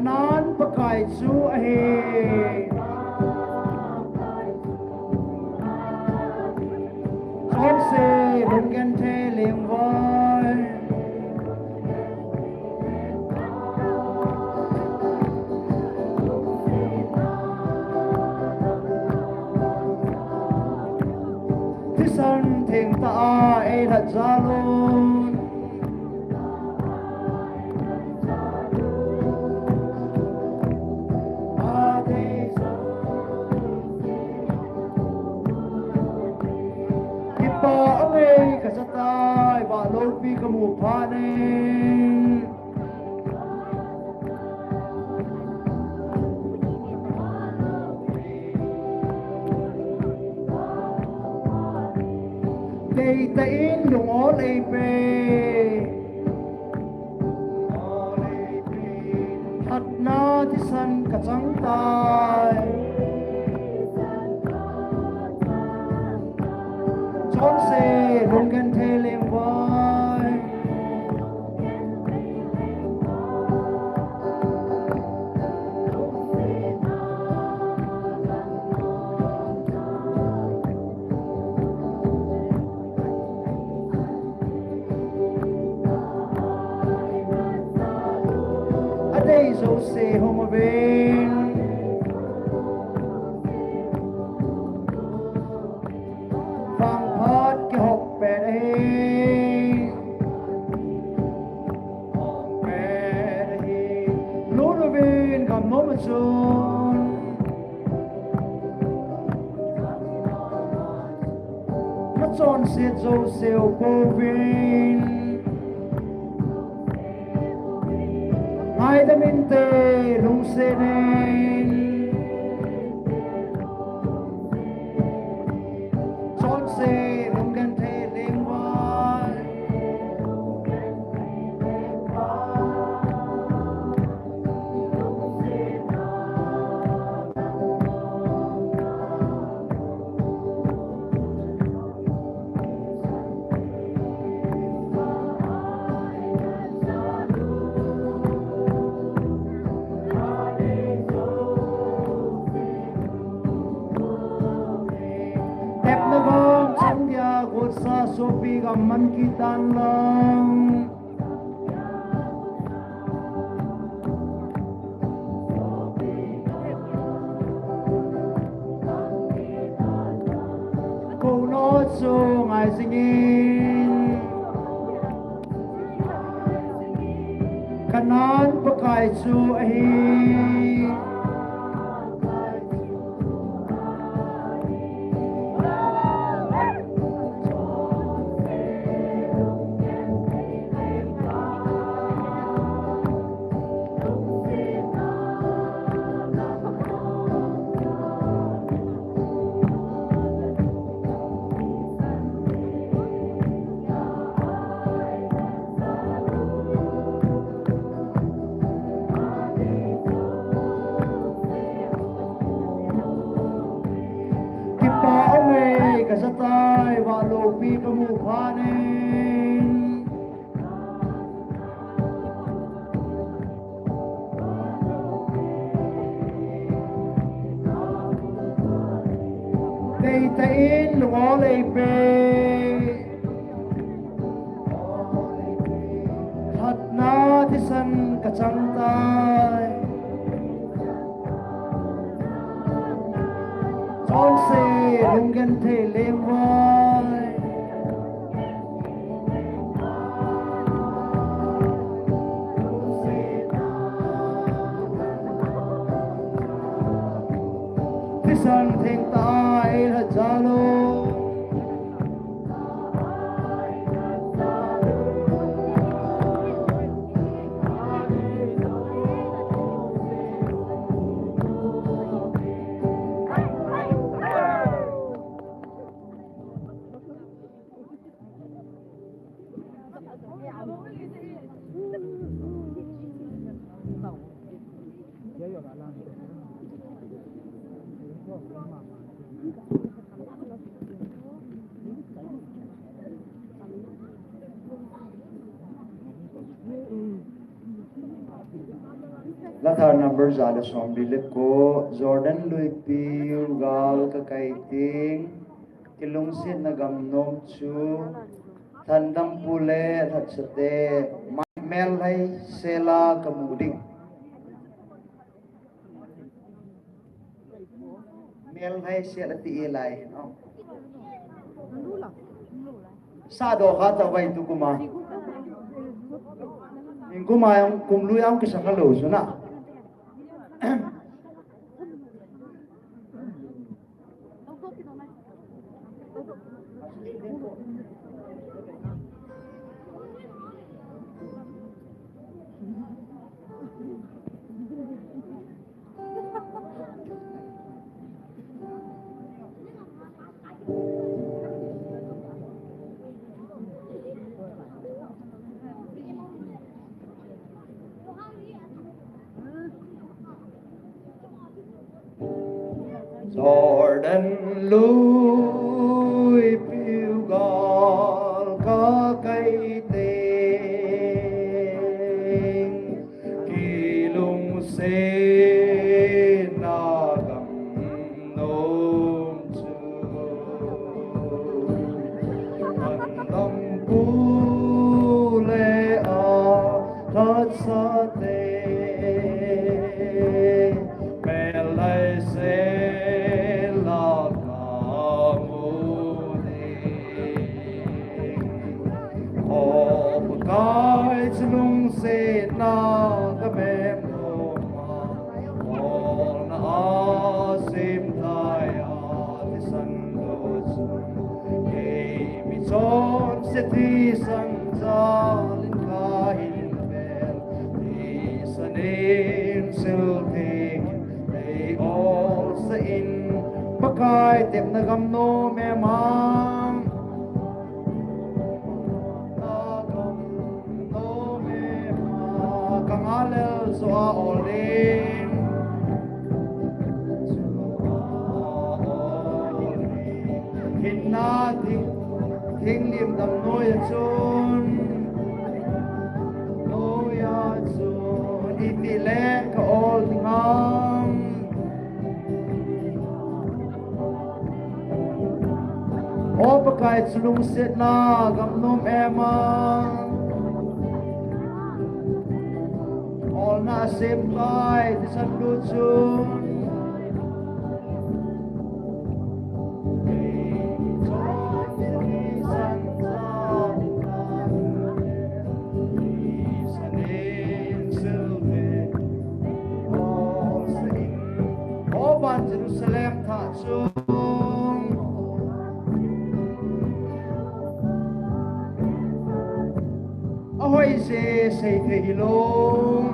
nan pakai chu a he chọn xe lung gan the liền vai thi san thềm ta ai thật ra luôn cả sa tai và lôi pi cả mù pha nên đây ta in dùng ó lê pe thật na thì san cả trắng tai chọn xe lung gần thế lên vai ở đây dấu xe hông bên Vangkho cái hộp bẹt ấy gam no ma chun ma chon se zo seo ko vin ai da min te lung se nen chon se lung gan the leng wai tep na gom chang dia gol sa so pi gam man ki tan lang cô nói cho ngài sinh in kanan pakai chu ahi kasatai wa lopi kamu panen tei tain lo le pe hat na tisan kachang tai chon se lung gan the leng wai tisan theng tai la jalo Latar number zada som bilit ko Jordan lui piu gal ka kaiting kilung sin nagam nom chu thandam pule that sate mel hai sela kamuding mel hai sela ti elai no sa do kha ta vai tu kuma in kuma yang kum lu yang kisakalo suna Jordan lui piu gal ka kai tên kilung se na gam nom chu andam pu le a that sa te me lai se la ka mo thi sang ra lên ca hin bel thi san in sil thi they all say in pakai tem na gam no me mang na gam no me ma kang alel so a all in hin na thing liềm đầm nôi chôn nôi chôn đi tì lẽ cả all ngang ô bậc cái lung set na gam nom em all na same kai đi san lu chôn Jerusalem tha chung ahoy se sei the hilong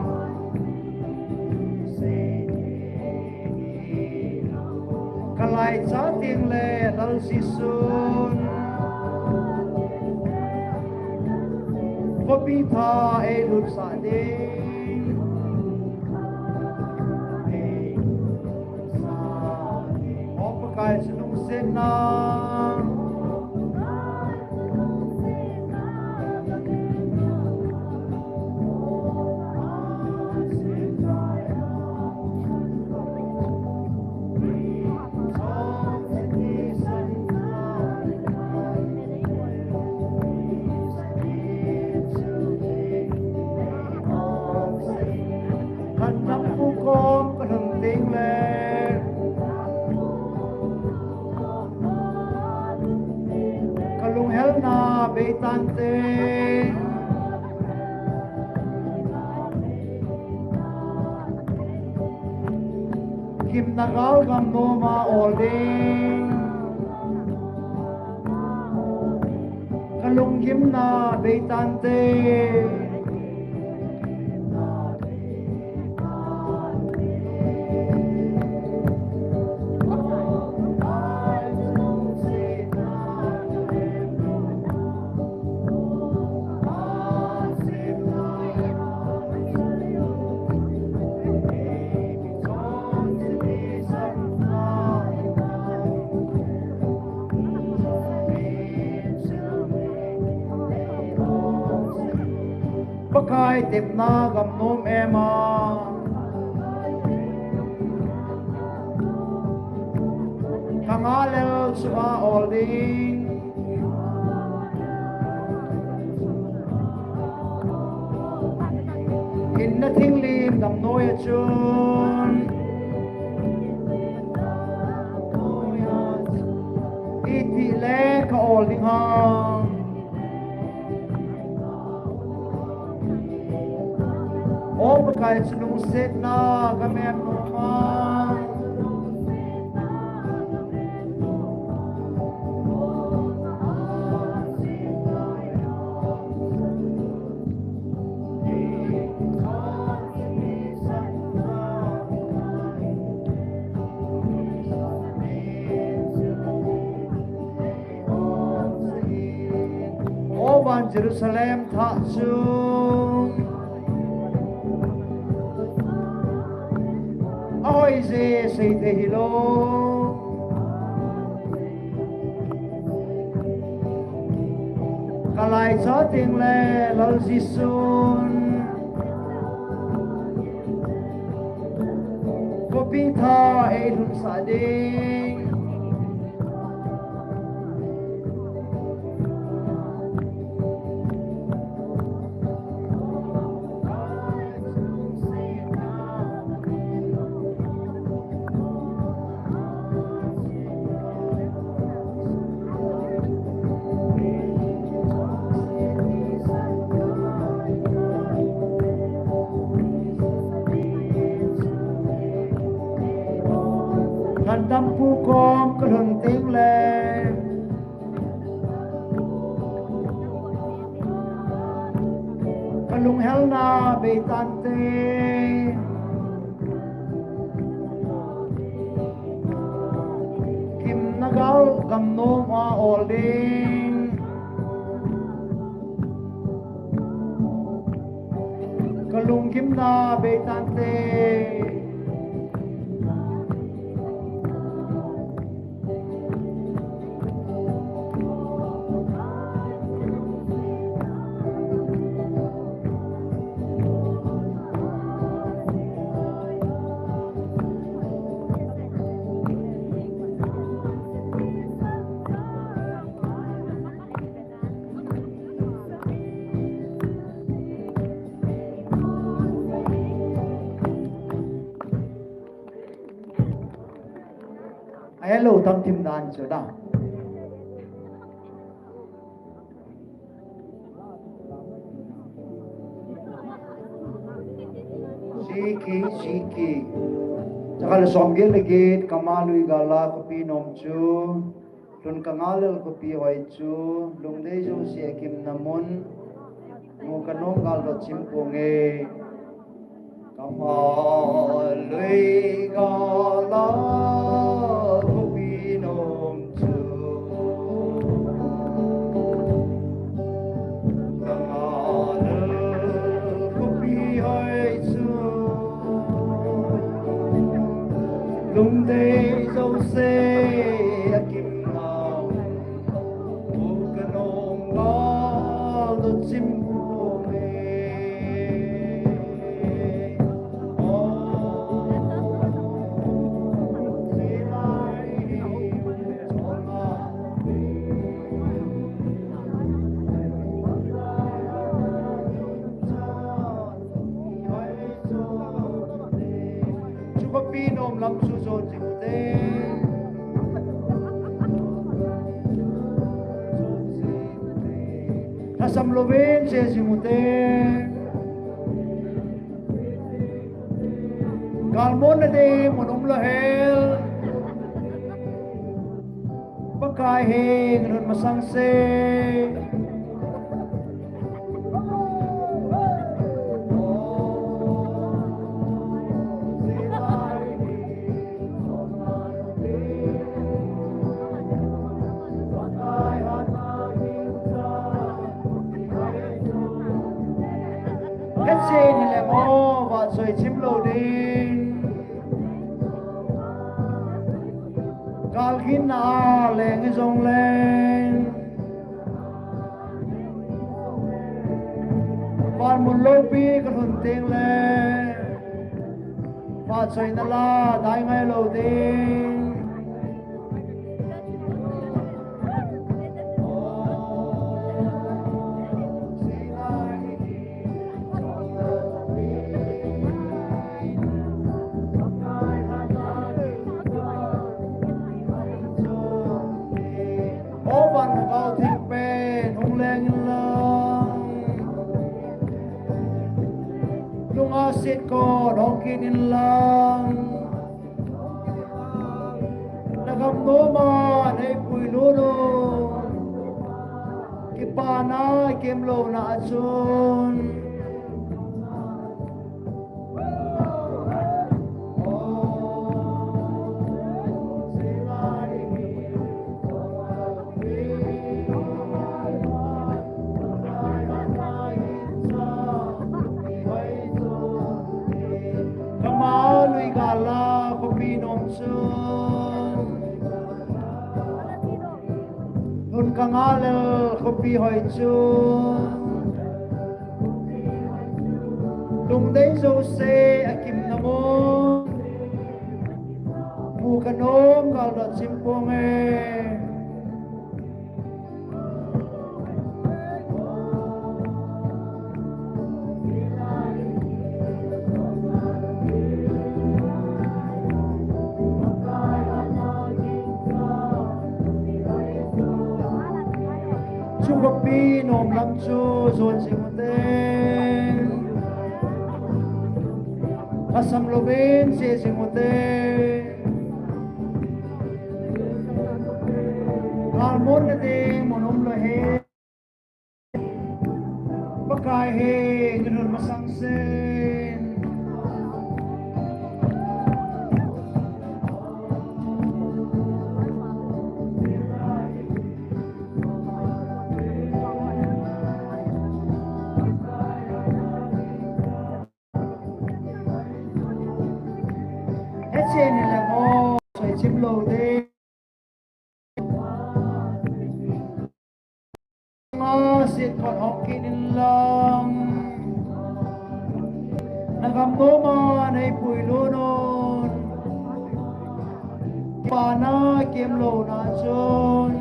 kalai cha ting le lal si sun kopi tha e lut sa ding kai sunung sen na kan nam pu kom kan hung ting le kalung hel na beitante kim na gal gam no ma olding kalung kim na beitante pakai tip na gam nom ema kangalel suha olding in na thing lim dam noi chun iti le ka olding hang ô cái sunung set na gamem no ma ô ban Jerusalem tha chung ôi dê xây thế hilo cả lại gió tiếng lệ lal di sun có bi tha e lun sa ding Hàn tâm phu con có hừng tiếng lên kalung hel na be tante kim nagal gam no ma olding kalung kim na be tante hello tam tim dan cho da Siki Chakal somgel legit kamalui gala kopi nom chu Lun kangalel kopi hoy chu Lungdei jo si akim namun Mo kanong gal do chimpunge Kamalui gala kopi nom chu Kangalel kopi hoy chu Lungdei dâu xê kim nào ô cái nông ngó đôi chim của mình chỉ lại cho chú bác pin ôm lắm chú dồn chỉ một tên ta xăm lô bên chế chỉ một tên Gal môn đi một ông là hell bác cài hề ngân mà sang xe hết xe thì lại mò và rồi chim lô đi Gal kín na lên cái dòng lên và một lô bi cái thuần tiếng lên và rồi nó la đại ngay lô đi Sit ko dokin in lang Nagam no man ay puiluno Kipana kimlo na atsun Gala kopi nom chung Hun kangalel kopi hoy chung Lungdei zo se akim namo Mu kanom gal da chimpong Kopi nom lam chu zon sing ten Asam lo ben se sing ten Almon de monom lo he Pakai he sim lo de ma sit kon hokin in lam nagam no ma nei pui lo non pa na kem lo na chon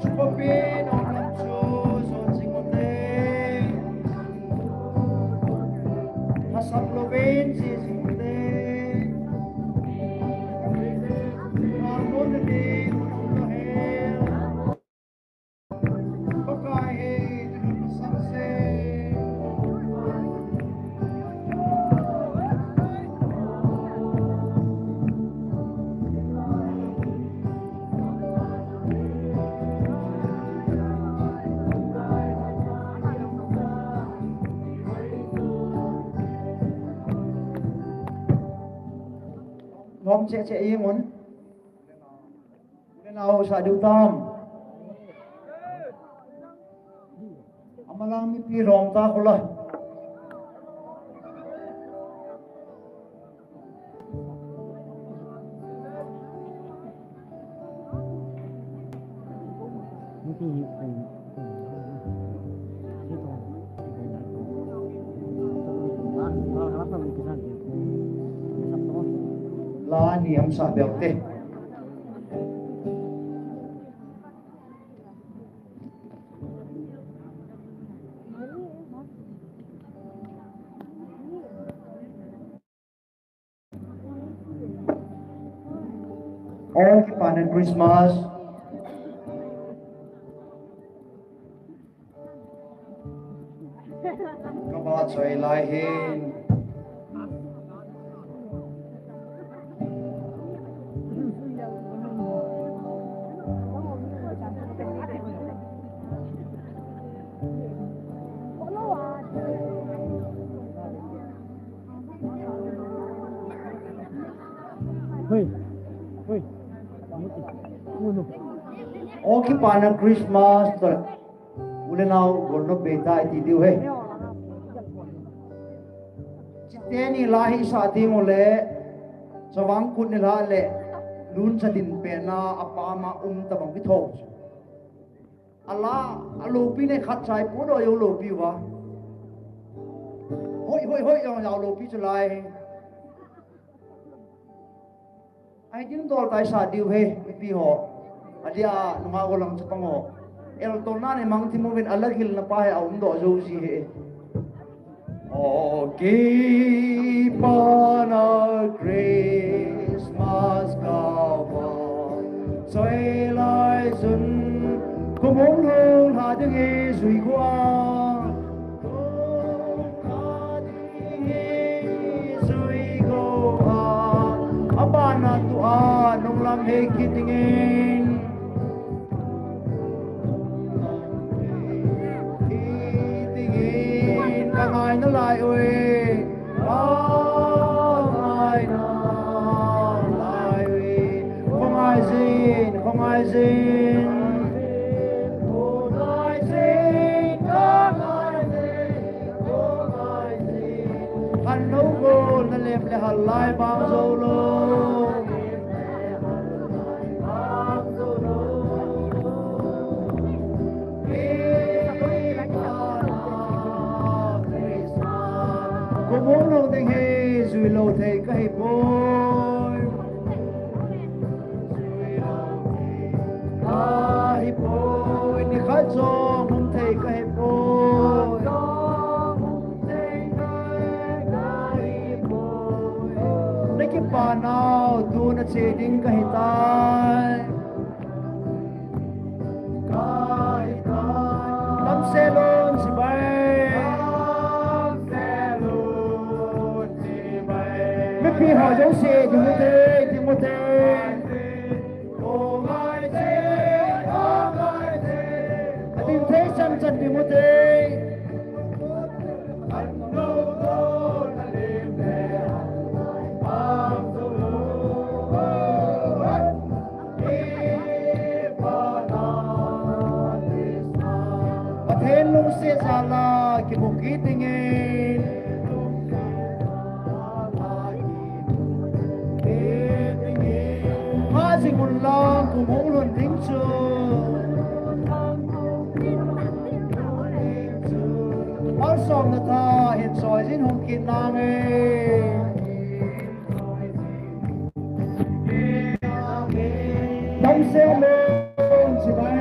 Chupin on lam chu son sing on day hasap lo ben si sing on day ramon de on lo hel pakai he tu sang se Ngom che yên muốn cái nào sa du tam amalang mi pi rom ta ko la la ni am sa bel te all ki panen Christmas các bạn chơi lại hin all ki panen Christmas to ule nào golno beta ti diu he chiteni lahi sa ti mole sawang kun ni la le lun sa din pe na apa ma tabang ki tho ala alo pi ne khat sai pu do yo lo pi wa hoi yo lo pi chlai ai din dol tai sa diu he pi ho adia nunga ko lang chapang ho el to na ne mang ti mo ven alagil na pa he aum do zo si he o ki pana Christmas kawa soi lai sun ko mong long ha de ge sui kwa abana tu a nong lam he kitingin kangai na lai oi kangai na lai oi kangai zin kangai zin kan no go na lem le hal lai bang zo lo mong lâu tình he rồi lâu thầy cái bôi hi bôi đi khát cho mong thầy cái bôi lấy cái bà nào tu nó chế đinh cái tai lâm xe luôn si bay khi họ giống xe thì một thế tìm thế chân chân thì một thế zala ki mukitingin Masing ulang kumulun tingsu Alsom na ta hin soi jin hong kin nangin Tâm xe lên chỉ bay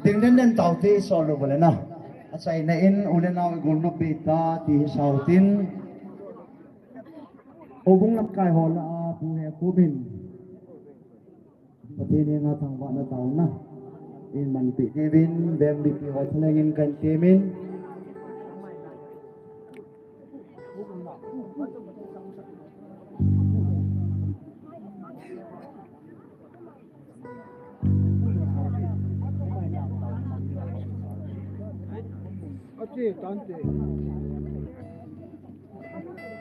Tiếng đến đến tàu thì so lục vậy na, sai na in ulen nào gồm lục bị ta thì sau tin, obung lắm cái hồ là phù hệ phù bình, thì nên là thằng bạn nó tàu na, in mình bị cái vin, bèm bị cái hồ thằng in cần temin.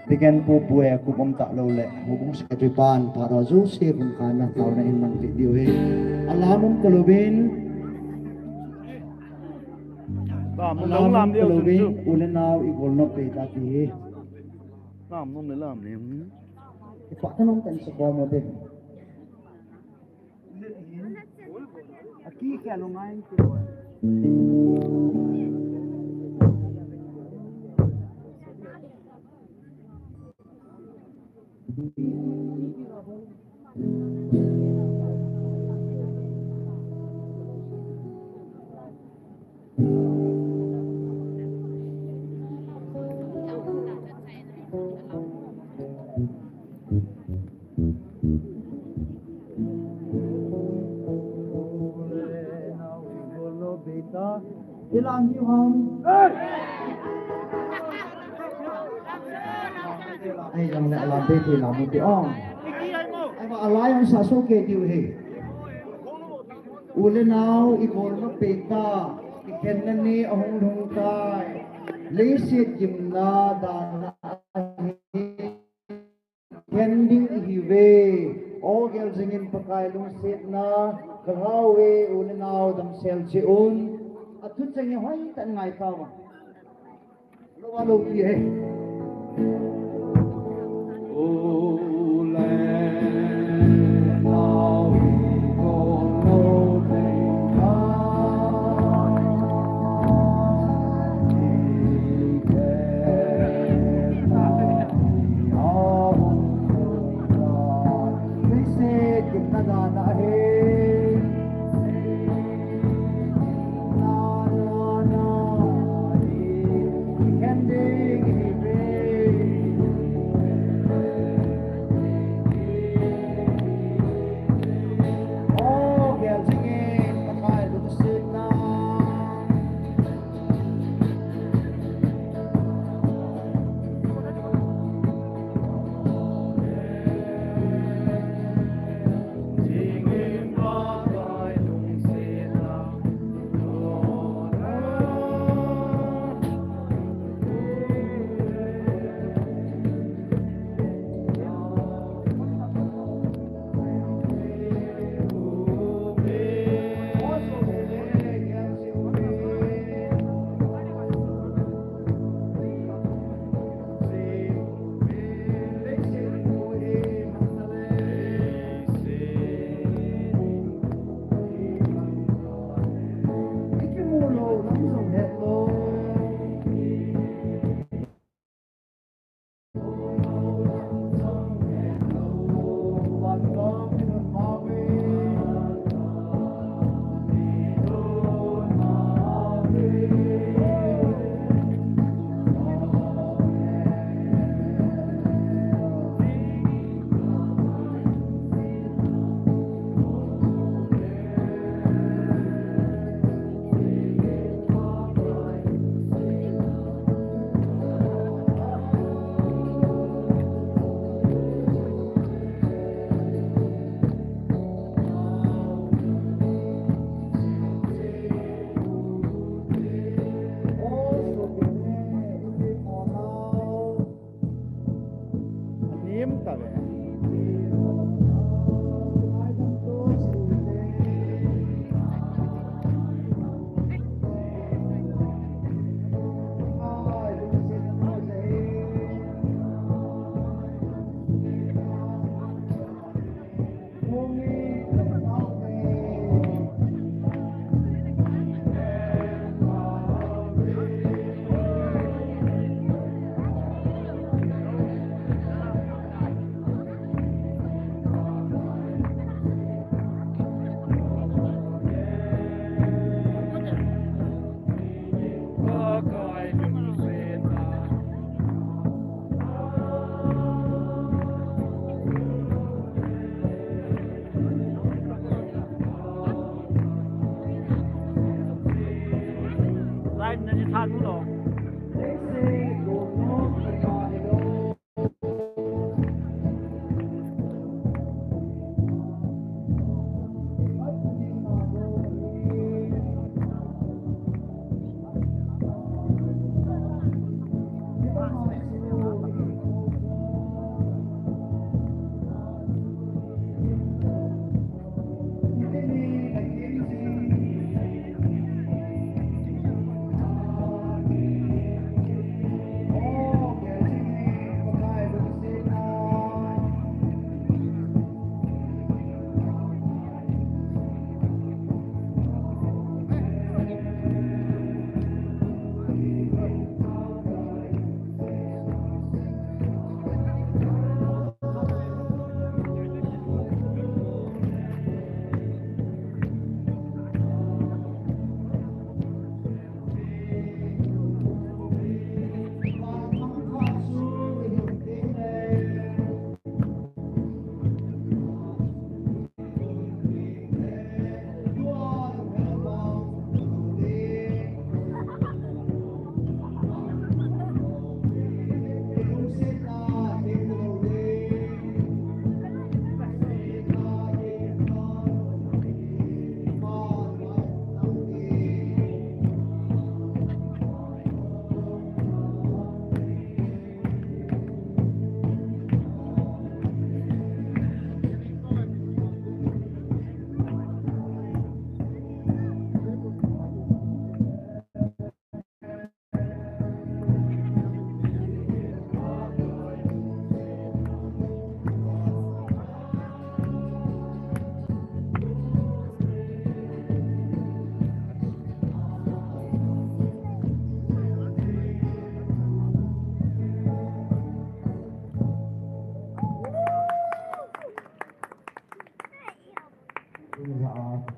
Dengan po aku pun tak lalu lek hubung sekrepan para Jose pun kana tahu na iman video he alamum kolobin làm điều kolobin ulen naw igol no pe ta ti làm nôm để làm này ipak tanong tan sa ko mo de aquí que lo ngay ilang hi hom ai lang na alam be thì làm một tí ong ai mà alai on sa so ke diu he ule nào i bol nó pe ta i ken na ni ahong hong tai lấy siết kim na da na kending hi ve o gel jingin pakai lung set na kangau we ule nào dam sel che un athu changi hoi tan ngai ka wa lo wa lo ki he oh land now we don't know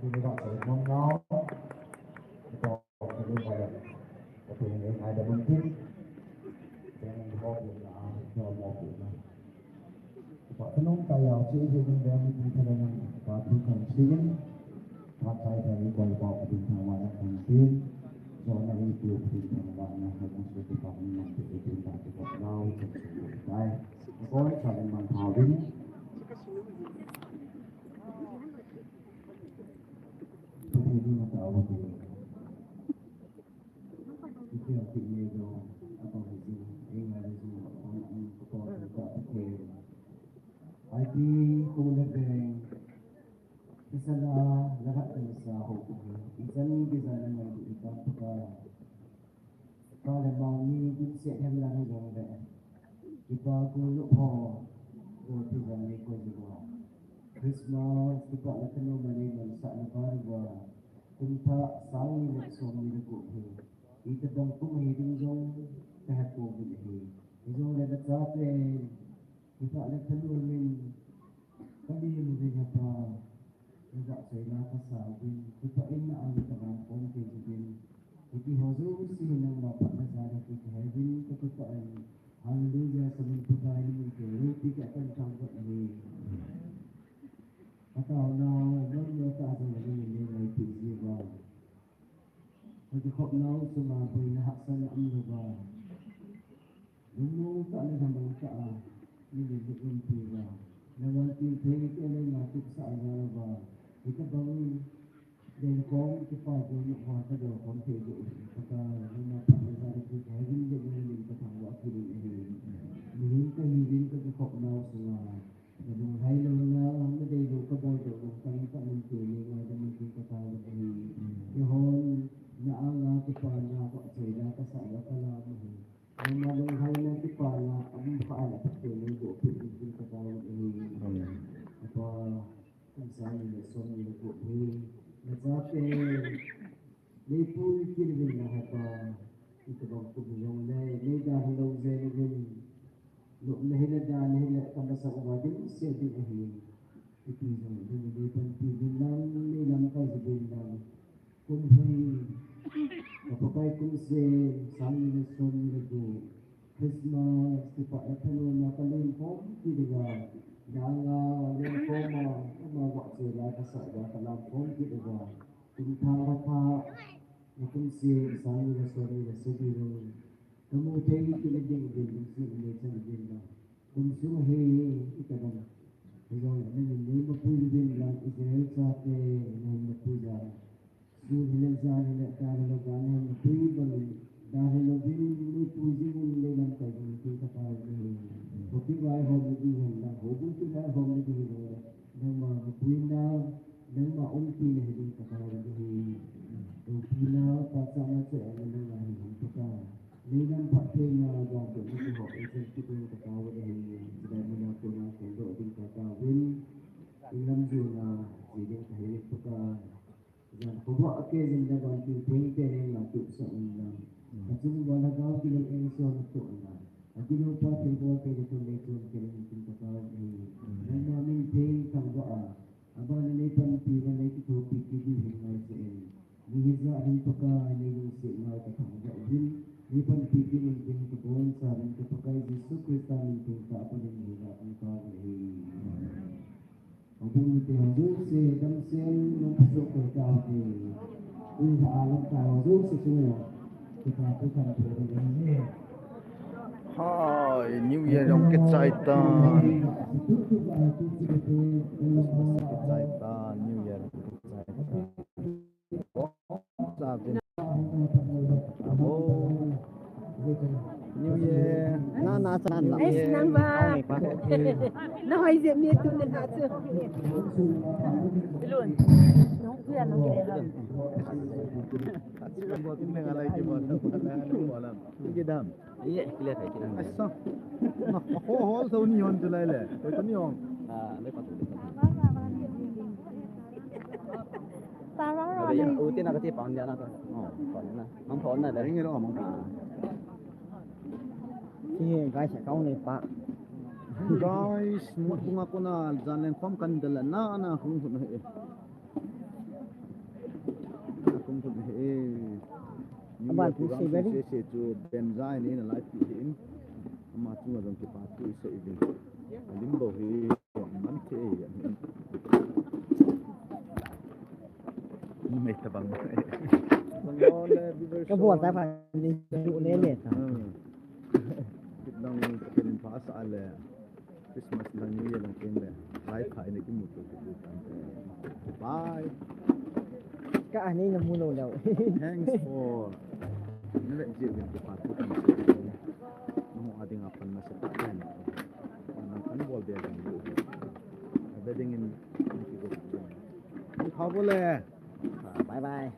thì các bạn sẽ mong ngó có cái luôn là có thể người ai đã muốn thích cho nên có thể là cho một cái này và cái nông tài nào chỉ về những cái mình thấy là và thu thành xuyên phát tài theo những quầy bỏ bình thường mà thành xuyên cho nên những điều bình thường mà nó hay có sự phát triển mạnh để chúng ta sẽ có đau trong sự cái có cho nên bằng thảo vinh thì đi mà tạo thì cái chị này rồi apa itu yang ada di orang kota kita ke Haipi kemudian di sana lahat ng sa hukum isang di sana ng itang kalau bang ni siya yang lang ng deh kita kulo ho ko tu bang ko juga Christmas kita akan menemani sa nabar kunta sang ni suami ko itu bang kumhiring jong tahat ko bilhi jong le batate kita akan menemani kami mungkin apa tidak saya pasal kita ini ada terang konten jadi hazur sih nang bapak nazar kita hari kita haleluya sebelum kita ini roti akan sampai ini atau now non tak ada ini lagi juga jadi kok now semua punya hak sana amruba dulu tak ada gambar tak ini bukan juga Nawan tin thế cái này là thực sự là và cái bang Lenkhom cái phải của những hoa cái đồ không thể dụ ta nhưng mà phải ra được cái hình như mình có thằng vợ kia mình cái hình cái khóc nào là mình hay luôn là cái đây đồ có bao giờ cũng cái mình cười lên ngoài cho mình cái tao cái hôn là cái phần là có thể là cái sợi là cái là nhưng mà mình hay là cái phần là không phải là cái người đồ cái tao apa misalnya lesson yang ini macam ni pun kiri bila apa itu bangku yang ni dah hilang saya ni lu ni dah ni tambah sama jadi sedih ini itu ni penting ni nampak sebenarnya pun apa baik pun sama lesson itu Christmas kita akan melakukan Lenkhom juga yang Lenkhom mà gọi sự là cái sợi đó là làm không biết được rồi chúng ta là ta nó cũng xuyên sáng như là sự đi rồi nó mua thấy cái lên đỉnh đỉnh sự lên trên đỉnh đó cũng xuống he cái đó bây giờ là mình nếu mà vui lên là Israel sa cái này mà vui ra vui lên ra lên ta là cái này mà vui bằng dahil din ni puji ni lang kay ni ka pa ni pati vai ho ni hon la ho bu ti vai ho ni ni ho nang ma puina nang ma on pi ni ni ka pa ni o pina pa sa na se ni na ni hon ka ni nang pa te na ga ko ni ho e se ti ni ka pa ni ni da ni na ko na ko do din ka pa win ilam ju na ji din ka ni ka yan ko ba ke din da ban ti te ni na tu sa ni Jadi wala kau tidak ingin itu lah. Jadi lupa tembok ke itu lekon ke itu kata ini. Dan kami pay kangga. Abang ini pun tiada lagi tu pikir di rumah ini. Ini jadi pakai ini signal kangga. Ini pun pikir ini kebun sahaja pakai Yesus Kristus ini apa ini engkau ini. Abang itu hazur se dan sen masuk ke kau ini. Ini alam kau hazur sesuatu. Hi, New Year trong cái trái tan. Cái trái tan, New Year cái trái tan. Sao vậy? New Year. Nó sẵn lắm. Ấy năng ba. Nó hơi diệm miết tu lên hạ chưa? Luôn. Nó quyền nó kể lắm. Buat ini ngalai coba, ngalai bolam. Ini dam. Iya, kelihatan thấy kita. Asa. Nah, aku hol tahu ni on tulai le. Kau tu ni on. Lepas tu. Ta rõ Bây giờ rồi. ưu tiên là cái tiếp bằng nó thôi. Còn là mong phốn là đấy. Ini lo mong. Thì cái sẽ câu này pa. Guys, mo kung ako na Lenkhom kan dala na không Aban tu si beri. Se tu benzai ni na lai pi in. Ama tu ngam ki pa tu se idin. Limbo hi man ke ya. Ni mai ta bang. Cái buồn ta phải đi trụ lên liệt à? Nang ken pa sa ale. Christmas lang ni lang ken le. Lai khai ni ki mu tu tu tan. Bye. Cái anh ấy là mua đồ đâu. Thanks for nila jibin ko pa tu. Mo ading apan na sa taan. Nang kan bol dia kan. Wedding in ni ki ko. Ni khawole. Bye bye.